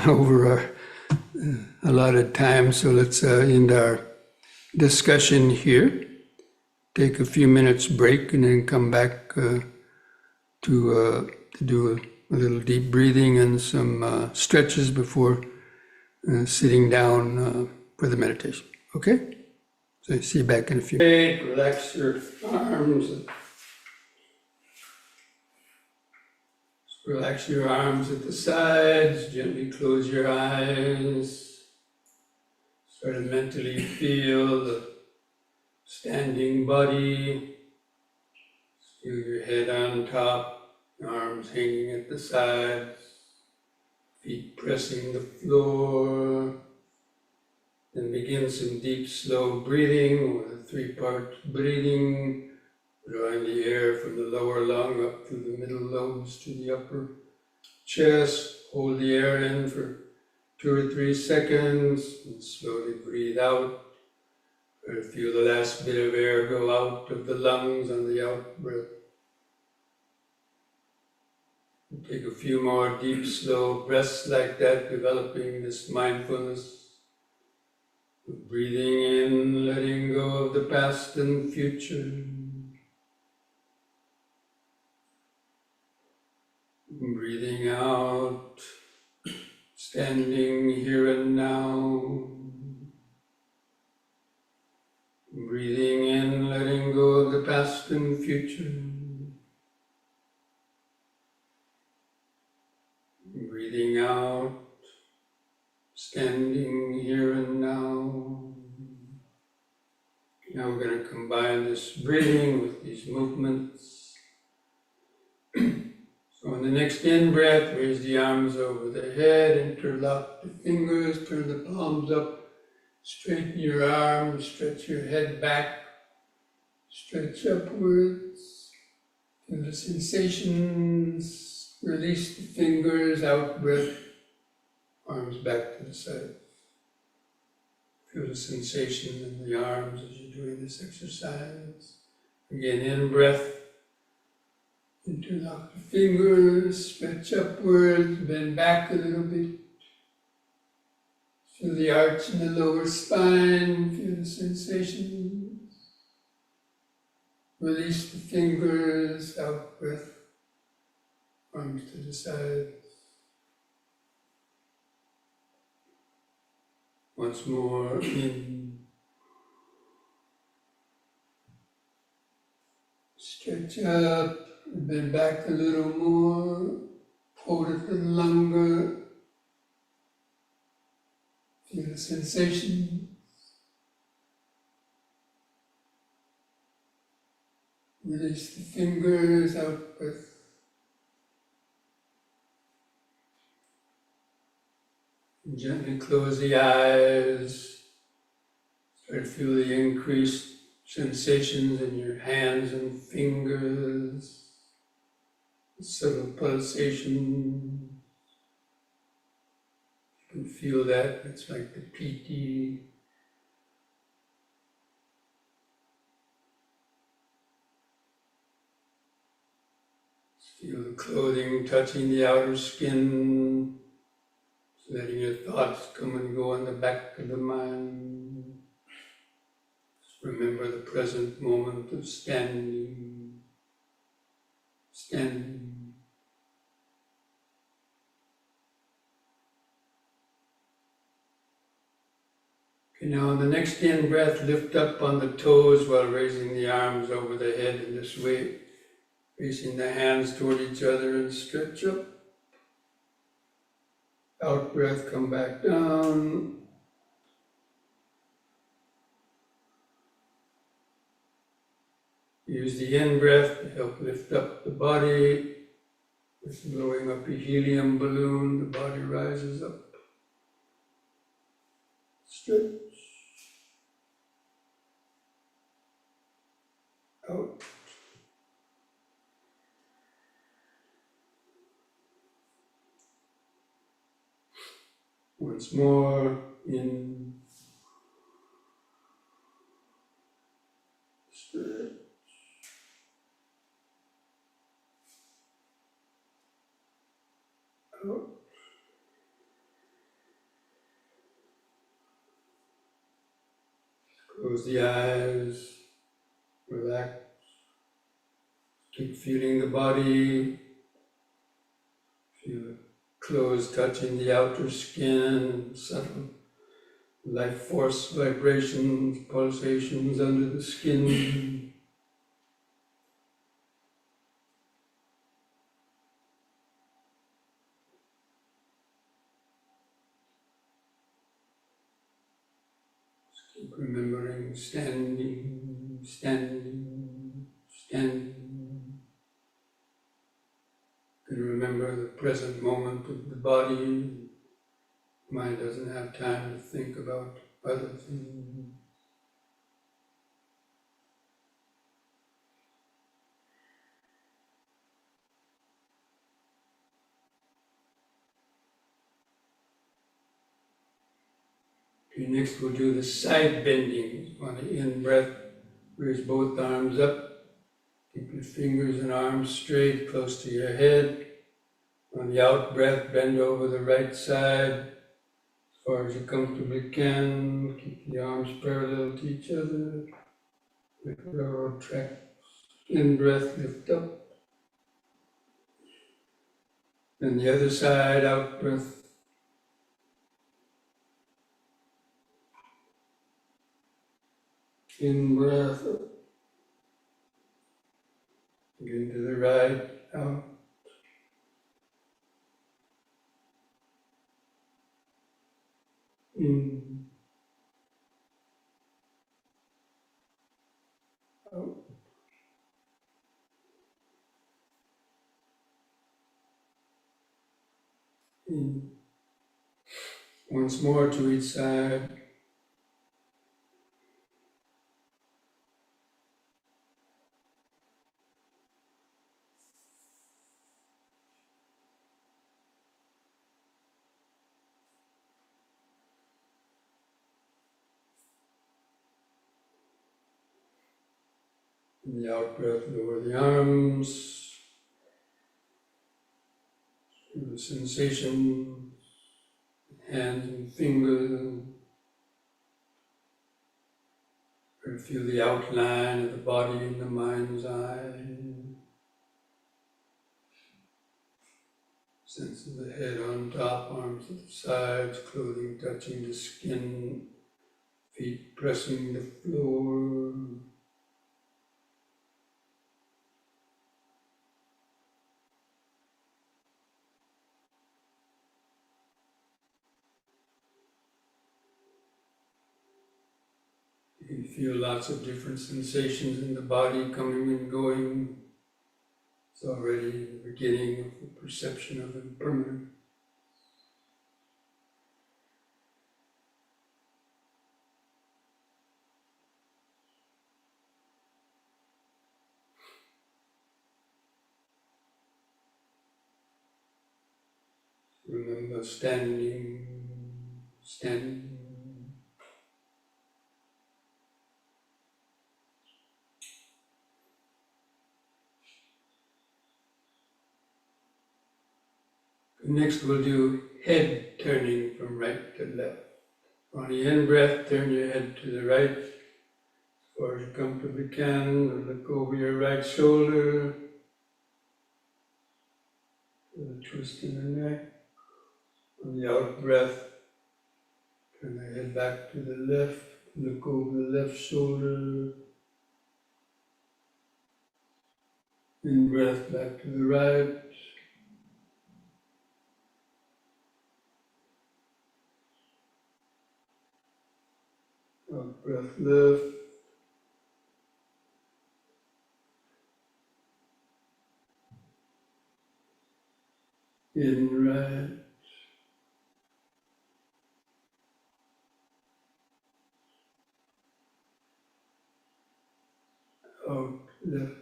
over our allotted time, so let's end our discussion here. Take a few minutes break and then come back to do a little deep breathing and some stretches before sitting down for the meditation. Okay? So see you back in a few minutes. Relax your arms. Relax your arms at the sides. Gently close your eyes. Sort of mentally feel the standing body, feel your head on top, arms hanging at the sides, feet pressing the floor. Then begin some deep, slow breathing, with a three-part breathing, drawing the air from the lower lung up through the middle lobes to the upper chest. Hold the air in for 2 or 3 seconds, and slowly breathe out. Feel the last bit of air go out of the lungs on the out breath. Take a few more deep, slow breaths like that, developing this mindfulness. Breathing in, letting go of the past and future. Breathing out, standing here and now. Breathing in, letting go of the past and future. Breathing out, standing here and now. Now we're going to combine this breathing with these movements. So on the next in-breath, raise the arms over the head, interlock the fingers, turn the palms up, straighten your arms, stretch your head back, stretch upwards, feel the sensations, release the fingers, out breath, arms back to the side. Feel the sensation in the arms as you're doing this exercise. Again, in-breath. Interlock the fingers, stretch upwards, bend back a little bit. Feel the arch in the lower spine, feel the sensations. Release the fingers, out breath, arms to the sides. Once more, in. Stretch up. Bend back a little more, hold it a little longer, feel the sensation, release the fingers, out breath. And gently close the eyes, start to feel the increased sensations in your hands and fingers. Subtle pulsation. You can feel that, it's like the piti. Feel the clothing touching the outer skin, letting your thoughts come and go on the back of the mind. Just remember the present moment of standing. Okay, now on the next in-breath, lift up on the toes while raising the arms over the head in this way, facing the hands toward each other and stretch up. Out breath, come back down. Use the in-breath to help lift up the body. It's blowing up a helium balloon, the body rises up. Stretch. Out. Once more, in. Stretch. Out. Close the eyes, relax. Keep feeling the body. Feel the clothes touching the outer skin, subtle life force vibrations, pulsations under the skin. Keep remembering standing, standing, standing. You can remember the present moment of the body. Mind doesn't have time to think about other things. Okay, next we'll do the side bending. On the in-breath, raise both arms up. Keep your fingers and arms straight, close to your head. On the out-breath, bend over the right side as far as you comfortably can. Keep the arms parallel to each other. Like railroad track. In-breath, lift up. And the other side, out-breath. In-breath. Again to the right, out. In. Out. In. Once more to each side. In the out-breath, lower the arms. Feel the sensation, hands and fingers. Or feel the outline of the body in the mind's eye. Sense of the head on top, arms at the sides, clothing touching the skin, feet pressing the floor. You can feel lots of different sensations in the body coming and going. It's already the beginning of the perception of impermanence. Remember standing, standing. Next we'll do head turning from right to left. On the in-breath, turn your head to the right as far as you comfortably can. Look over your right shoulder. Feel a twist in the neck. On the out-breath, turn the head back to the left. Look over the left shoulder. In-breath back to the right. Out-breath left. In right. Out left.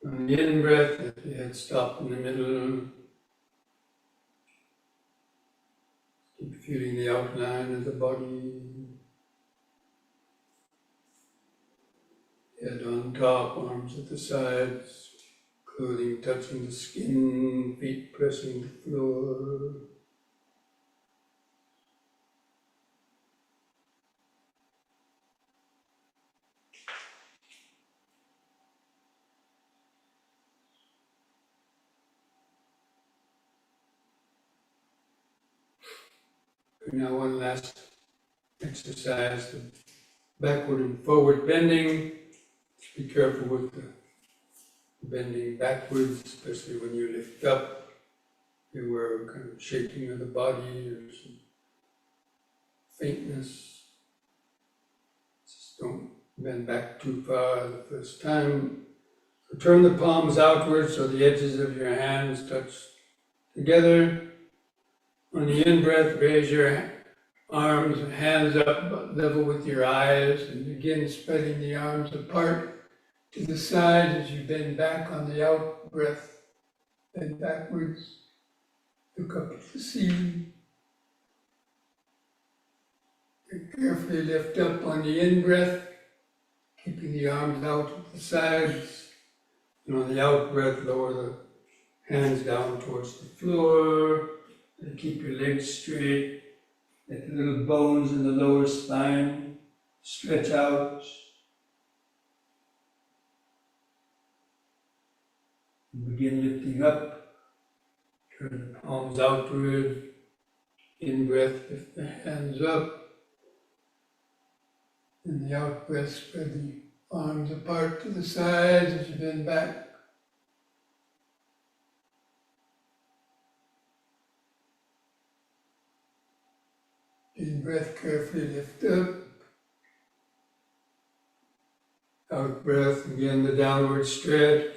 On the in-breath, let the head stop in the middle. Keep feeling the outline of the body. Head on top, arms at the sides, clothing touching the skin, feet pressing the floor. Now one last exercise, the backward and forward bending. Be careful with the bending backwards, especially when you lift up. You were kind of shaking of the body or some faintness. Just don't bend back too far the first time. So turn the palms outwards so the edges of your hands touch together. On the in-breath, raise your arms and hands up level with your eyes and begin spreading the arms apart to the side as you bend back. On the out-breath, bend backwards, look up at the ceiling, and carefully lift up on the in-breath, keeping the arms out at the sides, and on the out-breath, lower the hands down towards the floor, and keep your legs straight. Let the little bones in the lower spine stretch out. And begin lifting up. Turn the palms outward. In breath, lift the hands up. In the out breath, spread the arms apart to the sides as you bend back. In breath, carefully lift up. Out breath, again the downward stretch.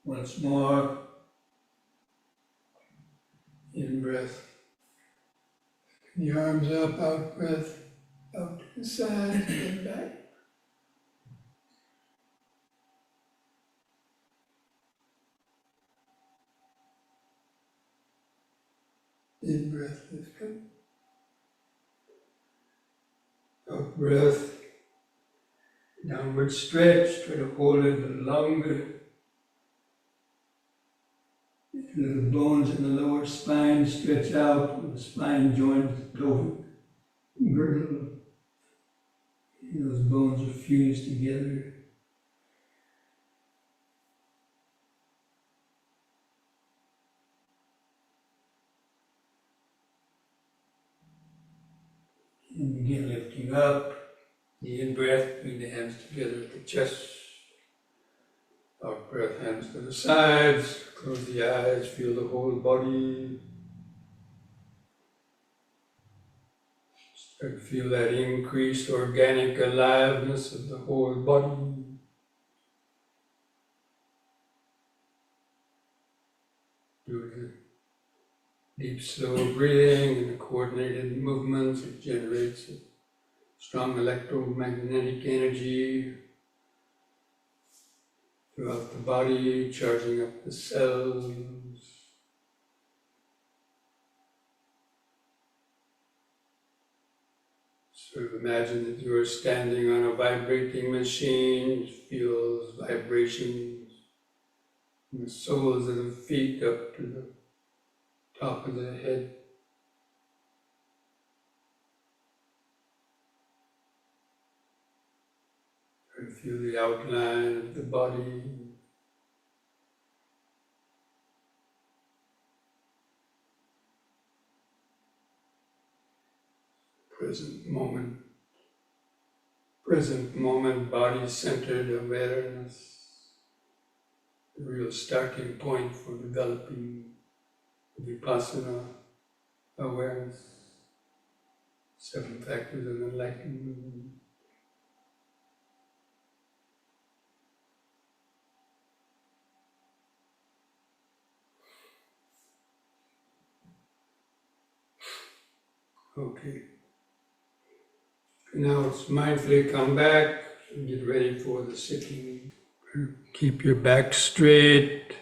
Once more. In breath. The arms up, out breath, out to the sides, and back. In breath, lift up. Out breath, downward stretch, try to hold it a little longer. The little bones in the lower spine stretch out, when the spine joins the pelvic girdle. Those bones are fused together. And begin lifting up. The in-breath, bring the hands together at the chest. Out-breath, hands to the sides. Close the eyes, feel the whole body. Start to feel that increased organic aliveness of the whole body. Do the deep, slow breathing and the coordinated movements. It generates a strong electromagnetic energy throughout the body, charging up the cells. Sort of imagine that you are standing on a vibrating machine. It feels vibrations from the soles of the feet up to the top of the head. Try to feel the outline of the body. Present moment, body-centered awareness, the real starting point for developing vipassana awareness, Seven Factors of Enlightenment. Okay. Now let's mindfully come back and get ready for the sitting. Keep your back straight.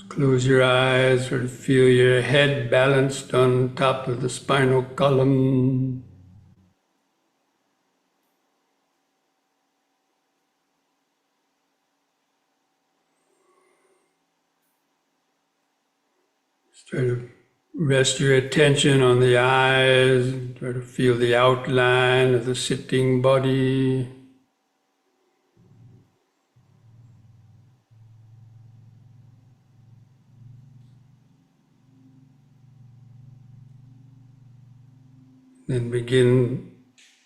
Close your eyes or feel your head balanced on top of the spinal column. Just try to rest your attention on the eyes. Try to feel the outline of the sitting body. Then begin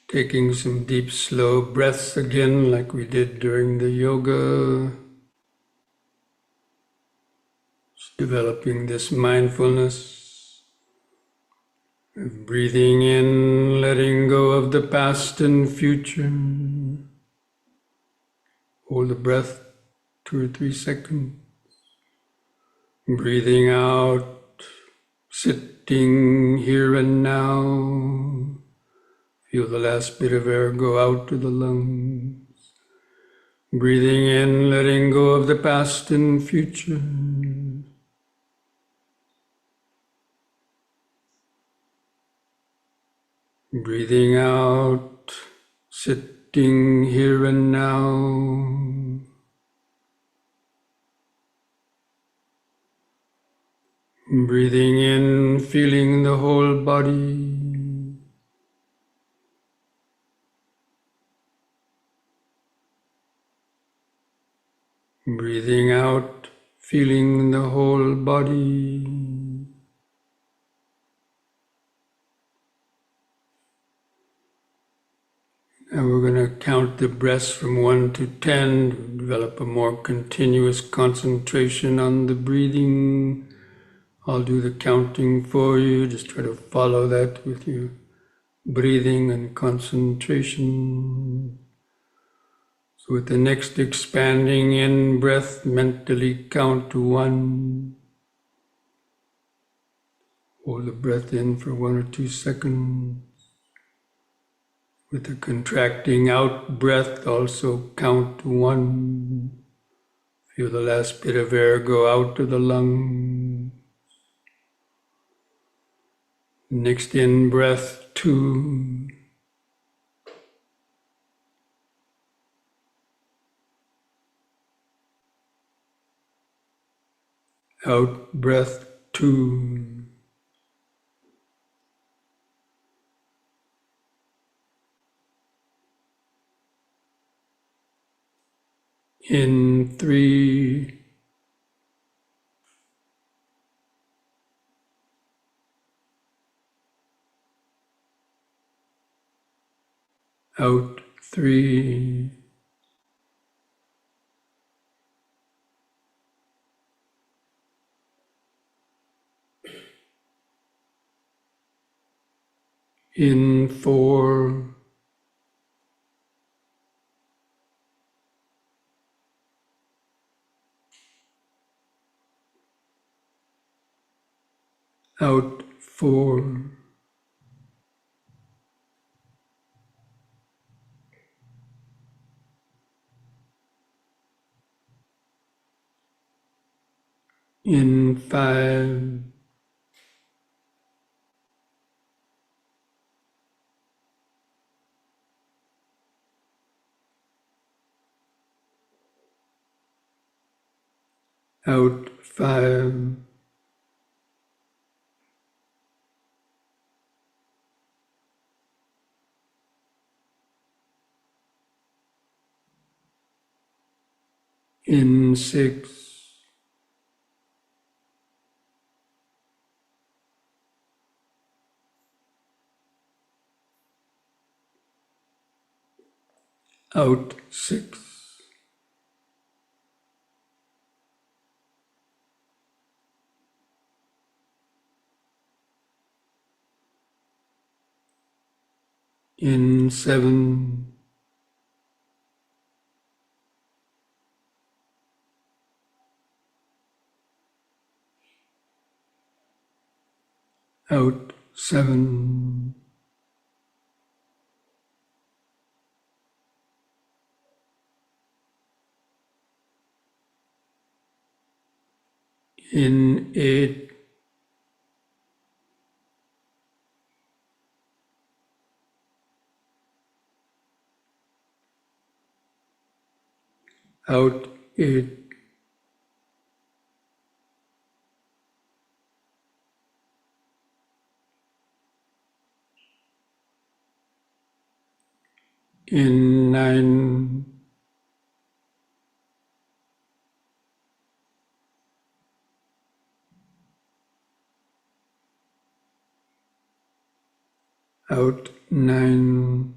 taking some deep, slow breaths again, like we did during the yoga. Just developing this mindfulness of breathing in, letting go of the past and future. Hold the breath 2 or 3 seconds. Breathing out, sitting here and now. Feel the last bit of air go out to the lungs. Breathing in, letting go of the past and future. Breathing out, sitting here and now. Breathing in, feeling the whole body. Breathing out, feeling the whole body. Now we're going to count the breaths from 1 to 10 to develop a more continuous concentration on the breathing. I'll do the counting for you. Just try to follow that with your breathing and concentration. So with the next expanding in breath, mentally count to 1. Hold the breath in for 1 or 2 seconds. With the contracting out breath, also count to 1. Feel the last bit of air go out to the lung. Next in breath, 2. Out breath, 2. In 3. Out 3. In 4. Out 4. In 5. Out 5. In 6. Out 6. In 7. Out 7. In 8. Out 8. In 9. out 9,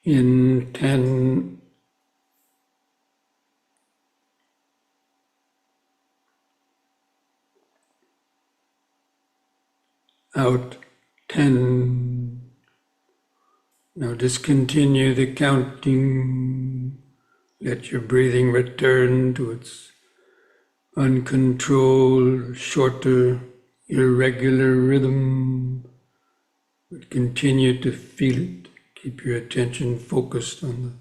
in 10, out 10. Now discontinue the counting. Let your breathing return to its uncontrolled, shorter, irregular rhythm. But continue to feel it. Keep your attention focused on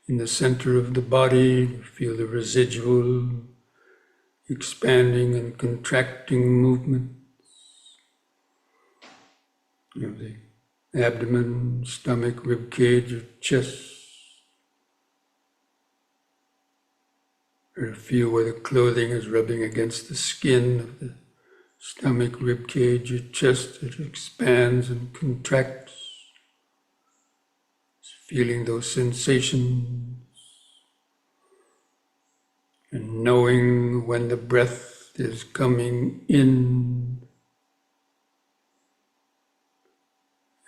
in the center of the body. Feel the residual expanding and contracting movement of the abdomen, stomach, rib cage, or chest. Or feel where the clothing is rubbing against the skin of the stomach, rib cage, or chest. It expands and contracts. Feeling those sensations and knowing when the breath is coming in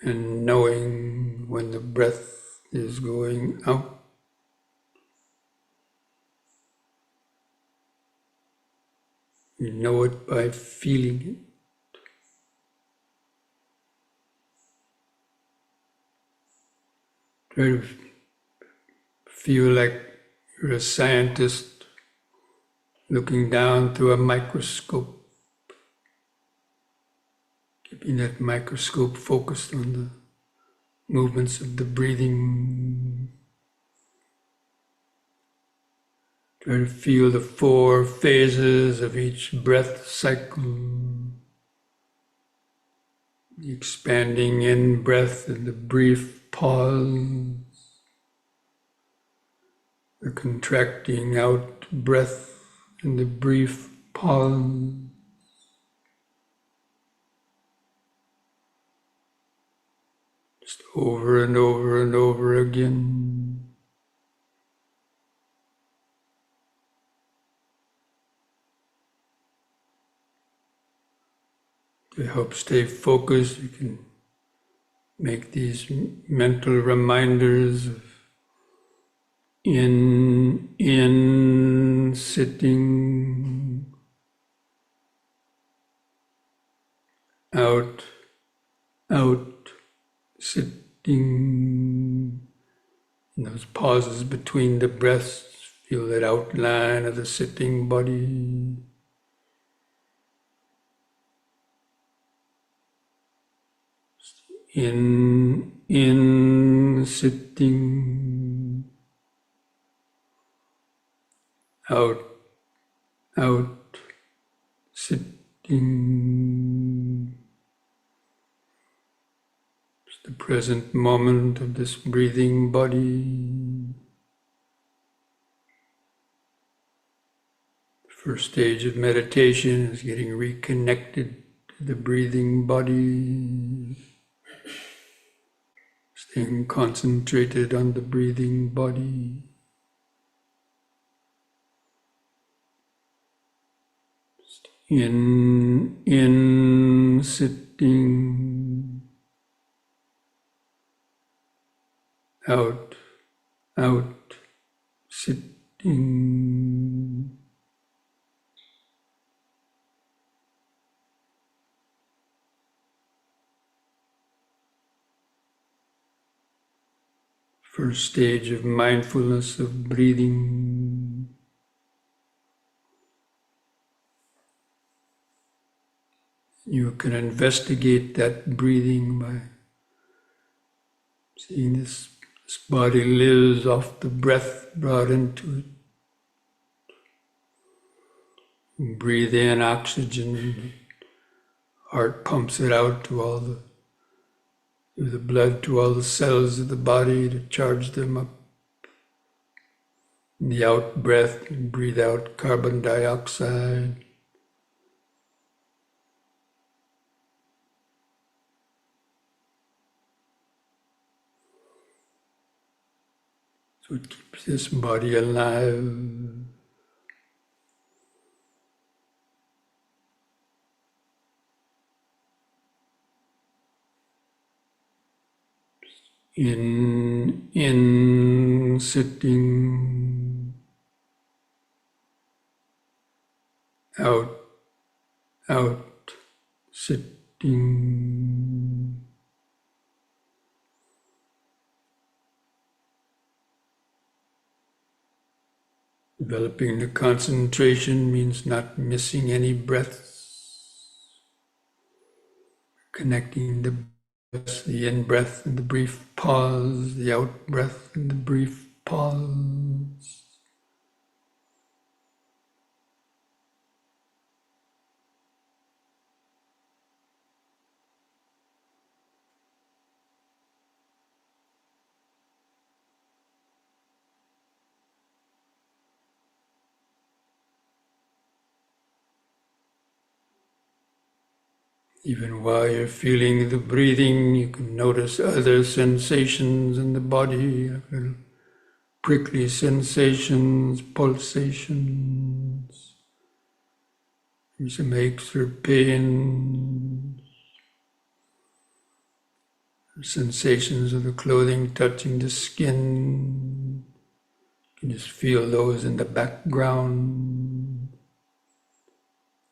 and knowing when the breath is going out. You know it by feeling it. Try to feel like you're a scientist looking down through a microscope, keeping that microscope focused on the movements of the breathing. Try to feel the 4 phases of each breath cycle. The expanding in-breath and the brief pause. The contracting out breath and the brief pause. Just over and over and over again. To help stay focused, you can make these mental reminders of in, sitting, out, sitting. In those pauses between the breaths, feel that outline of the sitting body. In, sitting, out, sitting. Just the present moment of this breathing body. The first stage of meditation is getting reconnected to the breathing body. Staying concentrated on the breathing body. In, sitting, out, sitting. First stage of mindfulness of breathing. You can investigate that breathing by seeing this body lives off the breath brought into it. You breathe in oxygen, heart pumps it out through the blood to all the cells of the body to charge them up. In the out breath, you breathe out carbon dioxide. So it keeps this body alive. In sitting, out, sitting. Developing the concentration means not missing any breaths, connecting the breaths, the in-breath and the brief pause, the out-breath and the brief pause. Even while you're feeling the breathing, you can notice other sensations in the body, little prickly sensations, pulsations, some aches or pain, sensations of the clothing touching the skin. You can just feel those in the background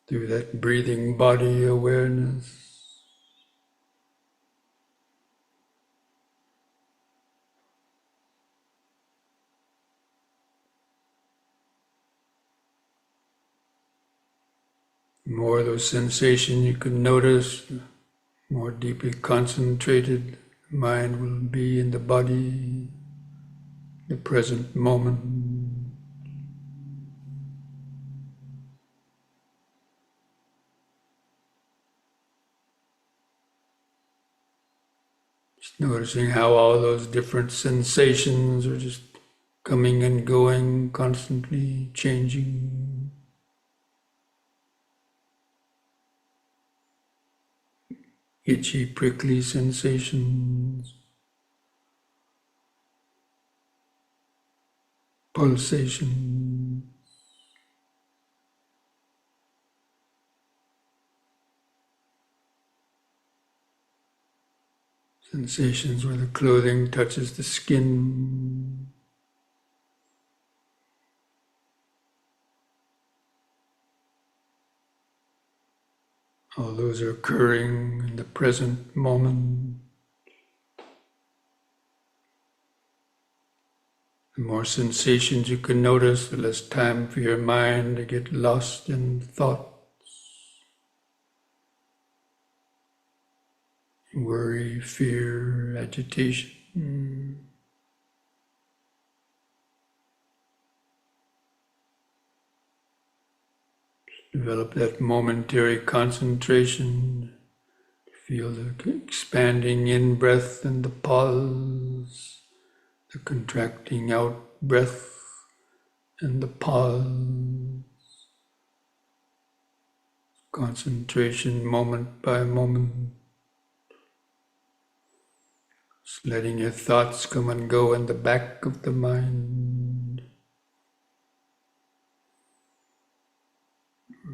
through that breathing body awareness. The more of those sensations you can notice, the more deeply concentrated the mind will be in the body, the present moment. Just noticing how all those different sensations are just coming and going, constantly changing. Itchy, prickly sensations, pulsation, sensations where the clothing touches the skin. All those are occurring in the present moment. The more sensations you can notice, the less time for your mind to get lost in thoughts, worry, fear, agitation. Develop that momentary concentration. Feel the expanding in-breath and the pause, the contracting out-breath and the pause. Concentration moment by moment. Just letting your thoughts come and go in the back of the mind.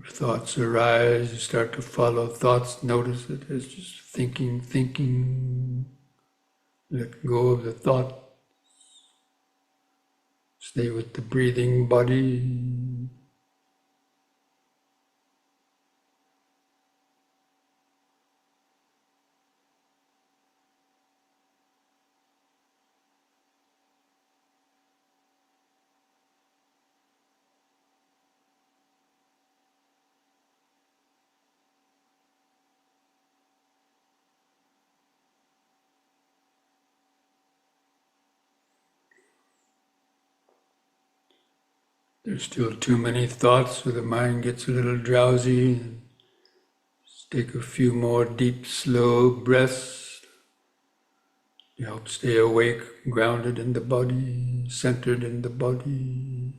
If thoughts arise, you start to follow thoughts, notice it as just thinking. Let go of the thought. Stay with the breathing body. There's still too many thoughts, so the mind gets a little drowsy. Just take a few more deep, slow breaths to help stay awake, grounded in the body, centered in the body.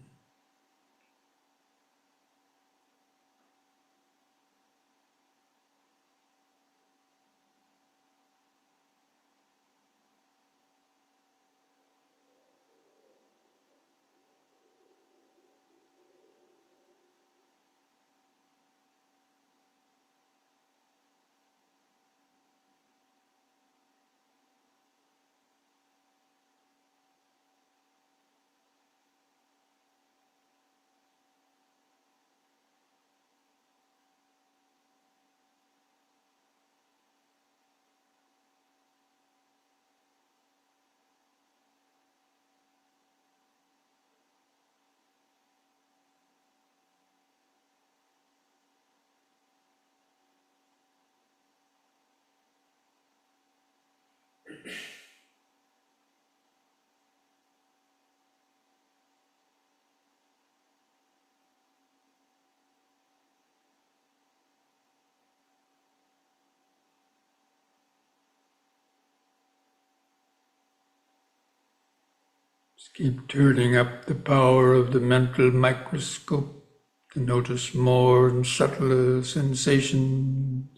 Just keep turning up the power of the mental microscope to notice more and subtler sensations,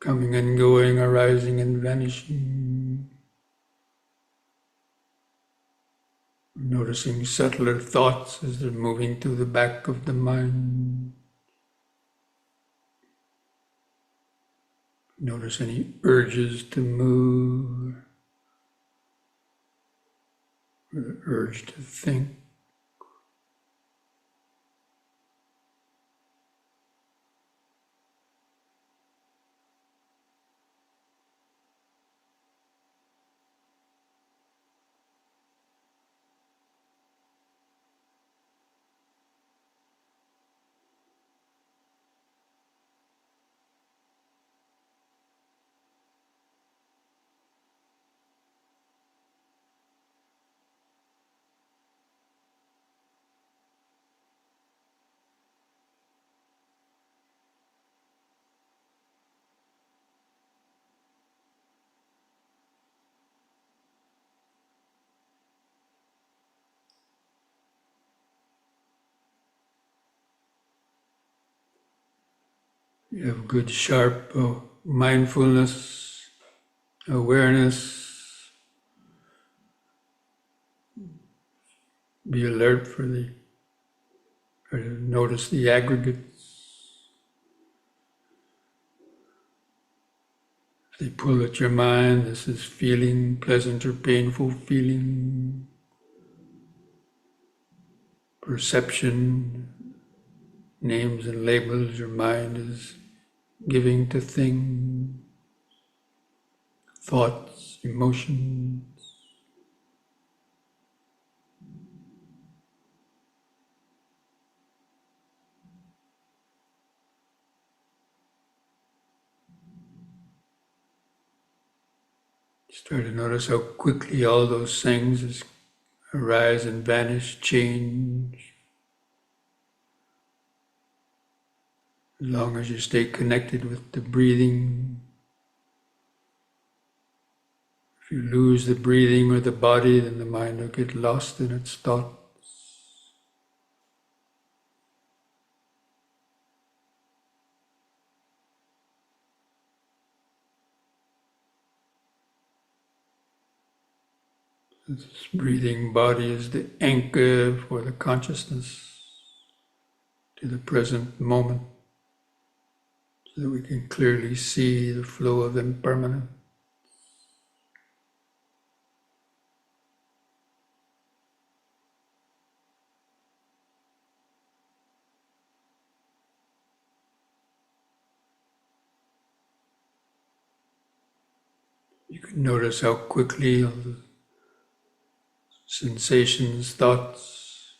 coming and going, arising and vanishing. Noticing subtler thoughts as they're moving through the back of the mind. Notice any urges to move, or the urge to think. You have good, sharp mindfulness, awareness. Be alert or notice the aggregates. If they pull at your mind, this is feeling, pleasant or painful feeling, perception, names and labels your mind is giving to things, thoughts, emotions. Just try to notice how quickly all those things arise and vanish, change. As long as you stay connected with the breathing. If you lose the breathing or the body, then the mind will get lost in its thoughts. This breathing body is the anchor for the consciousness to the present moment, so that we can clearly see the flow of impermanence. You can notice how quickly all the sensations, thoughts,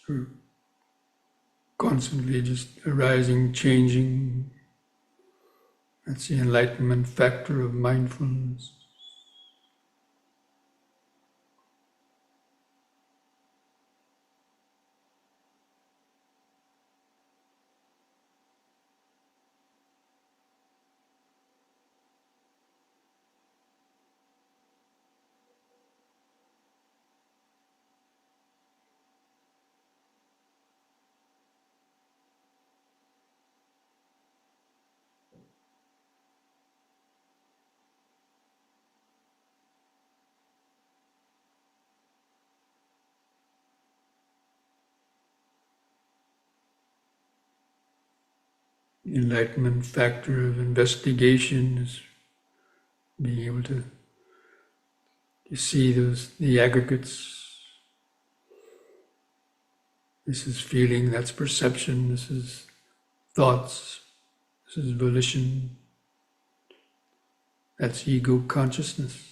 are constantly just arising, changing. That's the enlightenment factor of mindfulness. The enlightenment factor of investigation is being able to see the aggregates. This is feeling, that's perception, this is thoughts, this is volition, that's ego consciousness.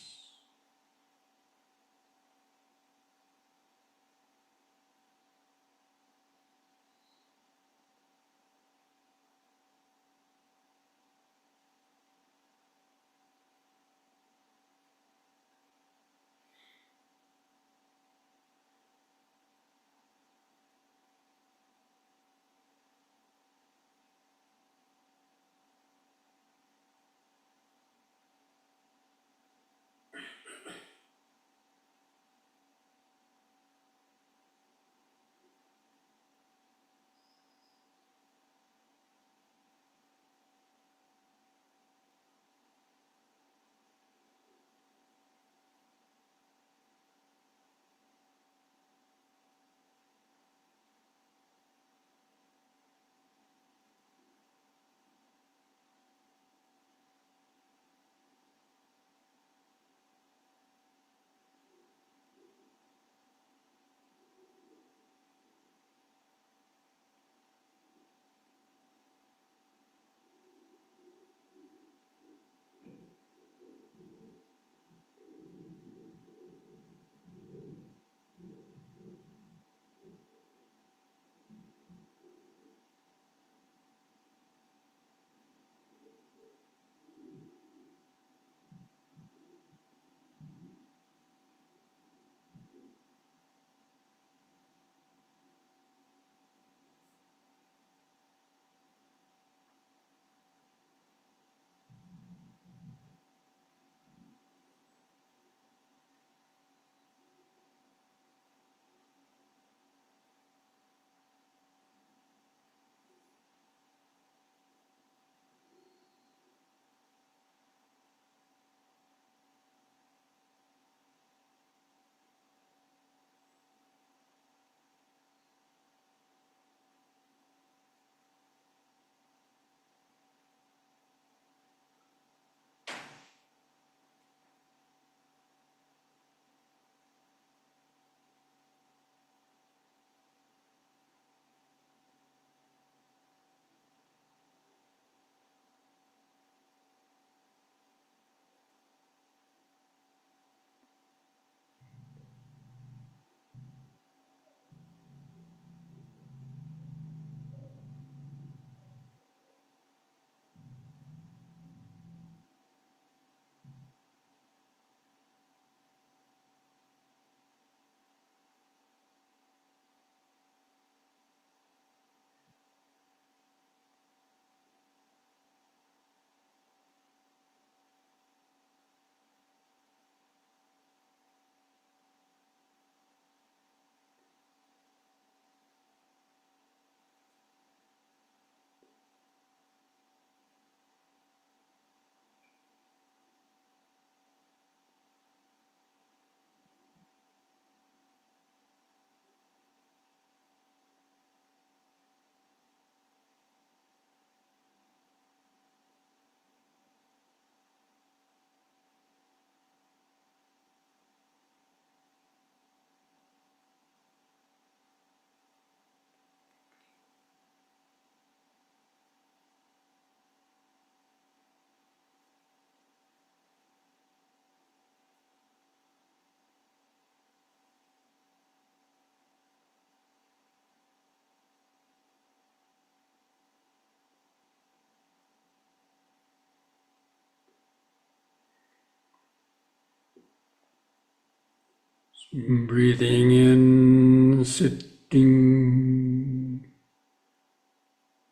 Breathing in, sitting.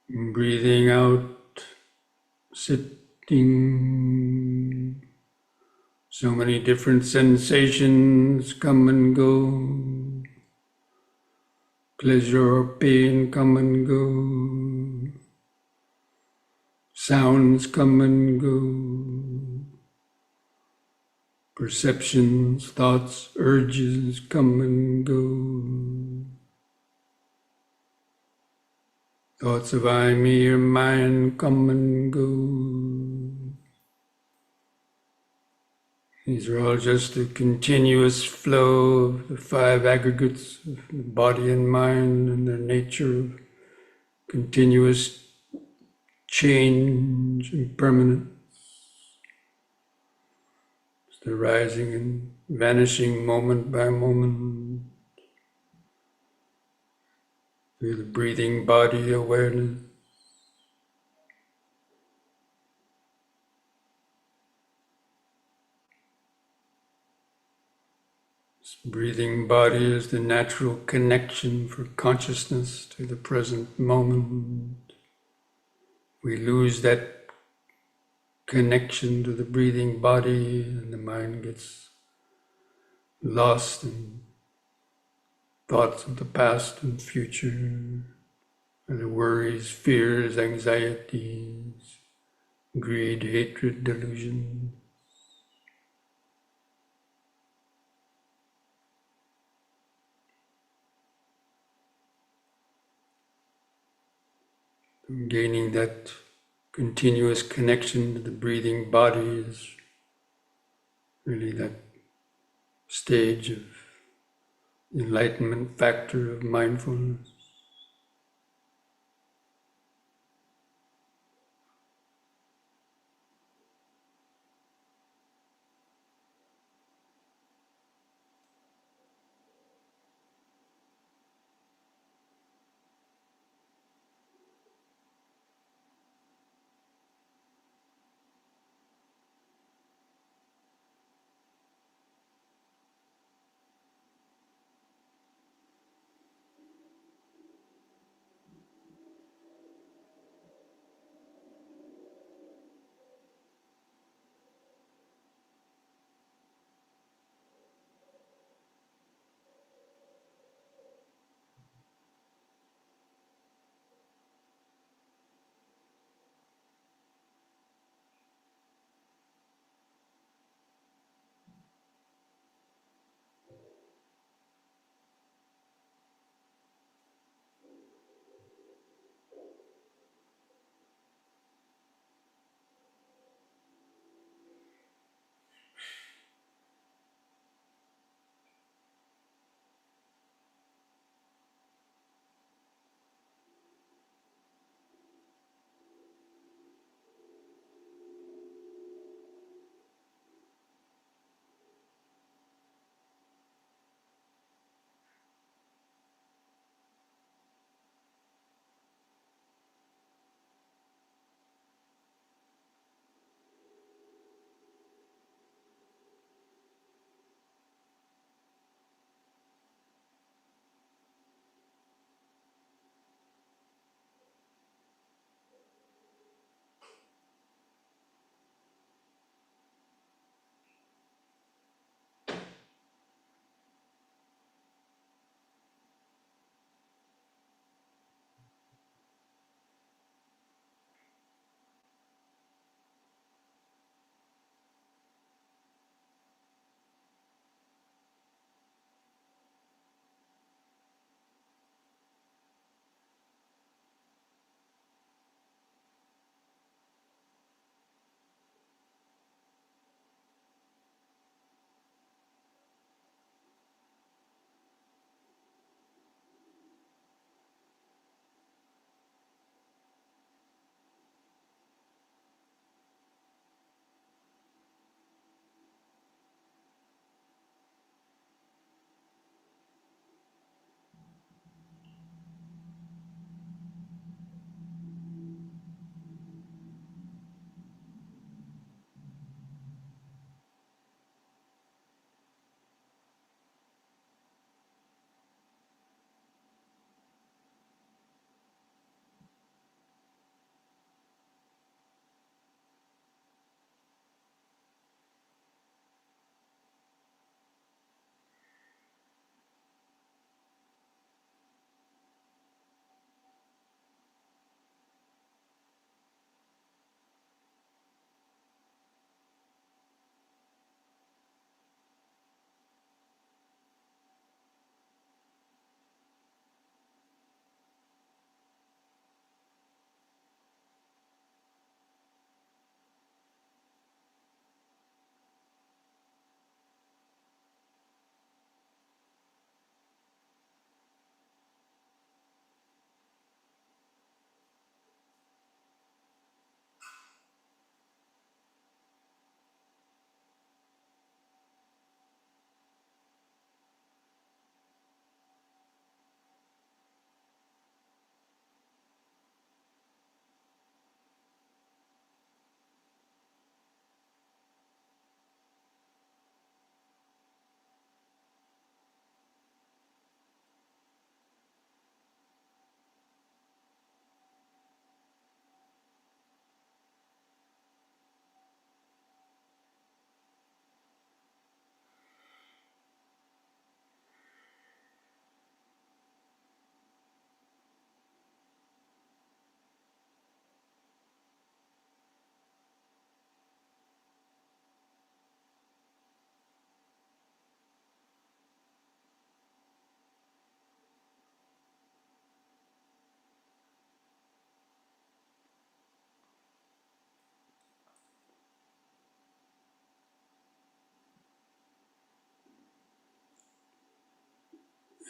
Breathing out, sitting. So many different sensations come and go. Pleasure or pain come and go. Sounds come and go. Perceptions, thoughts, urges come and go. Thoughts of I, me, or mine come and go. These are all just a continuous flow of the five aggregates of the body and mind and their nature of continuous change and permanence. It's the rising and vanishing moment by moment through the breathing body awareness. This breathing body is the natural connection for consciousness to the present moment. We lose that connection to the breathing body and the mind gets lost in thoughts of the past and future, and the worries, fears, anxieties, greed, hatred, delusion. Gaining that continuous connection to the breathing body is really that stage of enlightenment factor of mindfulness.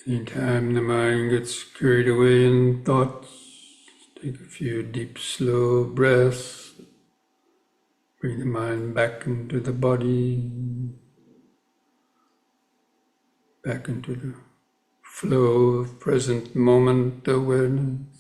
Anytime the mind gets carried away in thoughts, take a few deep, slow breaths. Bring the mind back into the body, back into the flow of present moment awareness.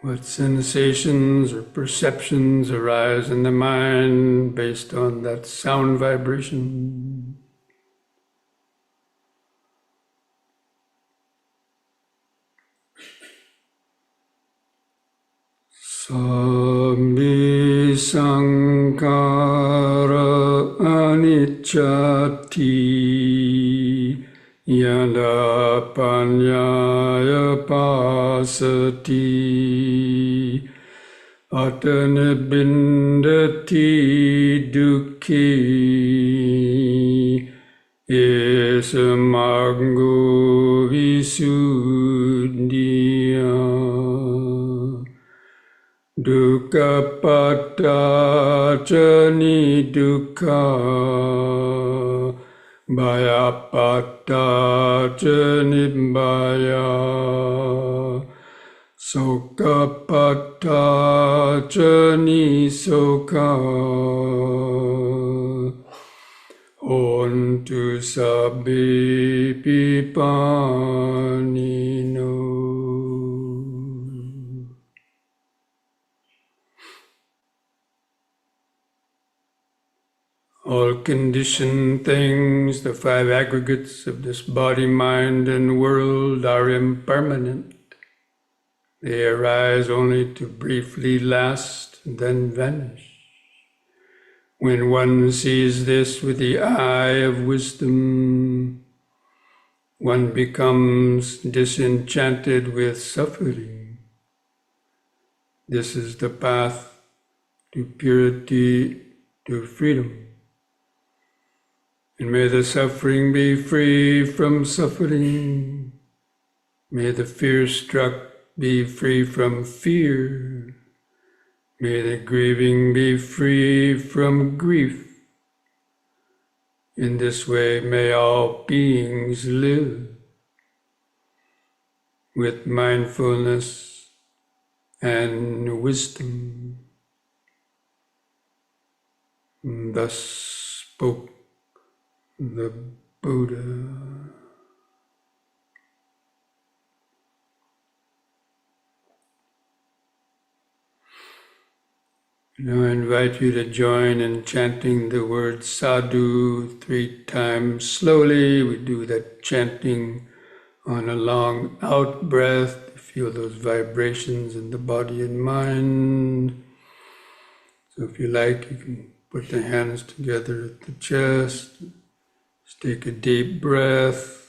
What sensations or perceptions arise in the mind based on that sound vibration? Sabbi sankhara anicchati yada panyaya pasati atanibindati dukhi esamango visuddhiya dukkha pada jani dukkha bhaya pada jani bhaya sokha pada jani sokha hontu sabbe pipanino. All conditioned things, the five aggregates of this body, mind, and world are impermanent. They arise only to briefly last and then vanish. When one sees this with the eye of wisdom, one becomes disenchanted with suffering. This is the path to purity, to freedom. And may the suffering be free from suffering. May the fear-struck be free from fear. May the grieving be free from grief. In this way, may all beings live with mindfulness and wisdom. And thus spoke the Buddha. Now I invite you to join in chanting the word sadhu 3 times slowly. We do that chanting on a long out breath to feel those vibrations in the body and mind. So if you like, you can put the hands together at the chest. Just take a deep breath.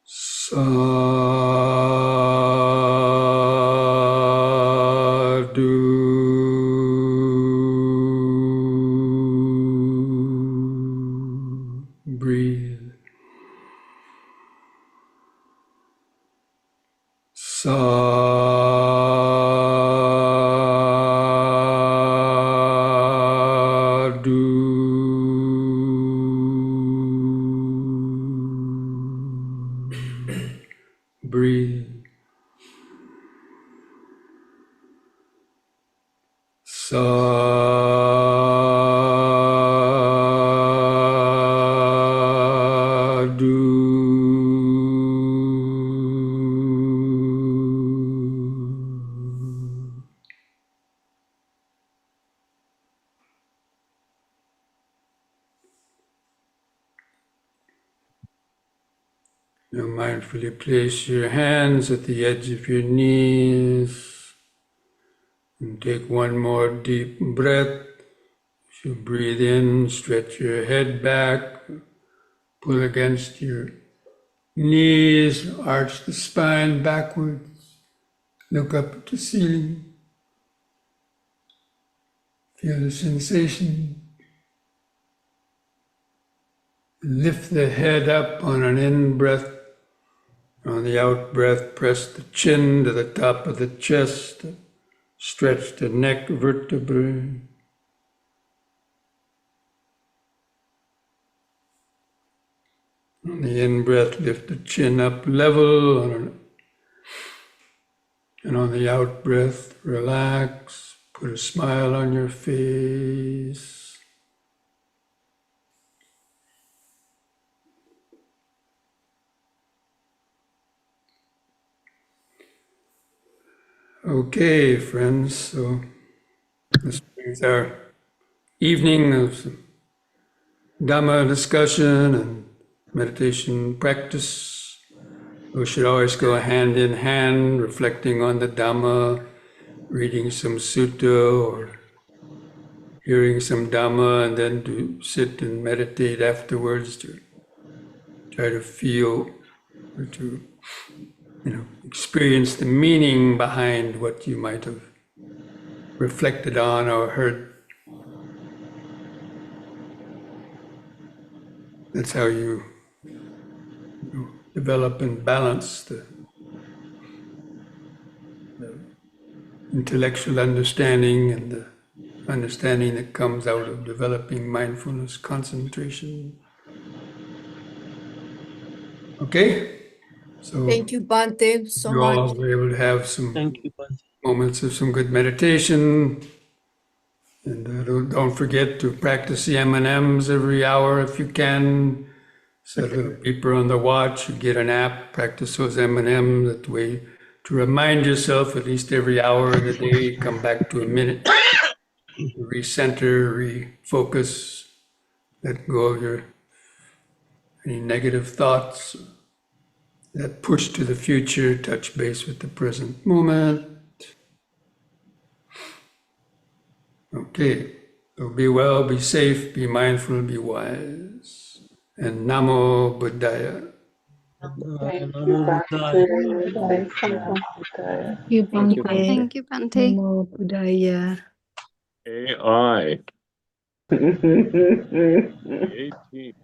Sadhu. Breathe. Breathe. Now mindfully place your hands at the edge of your knees and take one more deep breath. As you breathe in, stretch your head back, pull against your knees, arch the spine backwards, look up at the ceiling, feel the sensation. Lift the head up on an in-breath. On the out-breath, press the chin to the top of the chest, stretch the neck vertebrae. On the in-breath, lift the chin up level, and on the out-breath, relax, put a smile on your face. Okay, friends, so this brings our evening of some Dhamma discussion and meditation practice. We should always go hand in hand, reflecting on the Dhamma, reading some sutta or hearing some Dhamma, and then to sit and meditate afterwards to try to feel or to experience the meaning behind what you might have reflected on or heard. That's how you develop and balance the intellectual understanding and the understanding that comes out of developing mindfulness concentration. Okay? So Thank you, Bhante, so you all much. were able to have some Thank you, Bhante. moments of some good meditation. And don't forget to practice the M&Ms every hour if you can. Set a little beeper on the watch, you get an app, practice those M&Ms. That way to remind yourself at least every hour of the day, come back to a minute, recenter, refocus, let go of any negative thoughts, that push to the future, touch base with the present moment. Okay, so be well, be safe, be mindful, be wise. And Namo Buddhaya. Namo Buddhaya. Thank you, Bhante. Thank you, Bhante. Namo Buddhaya. AI. 18.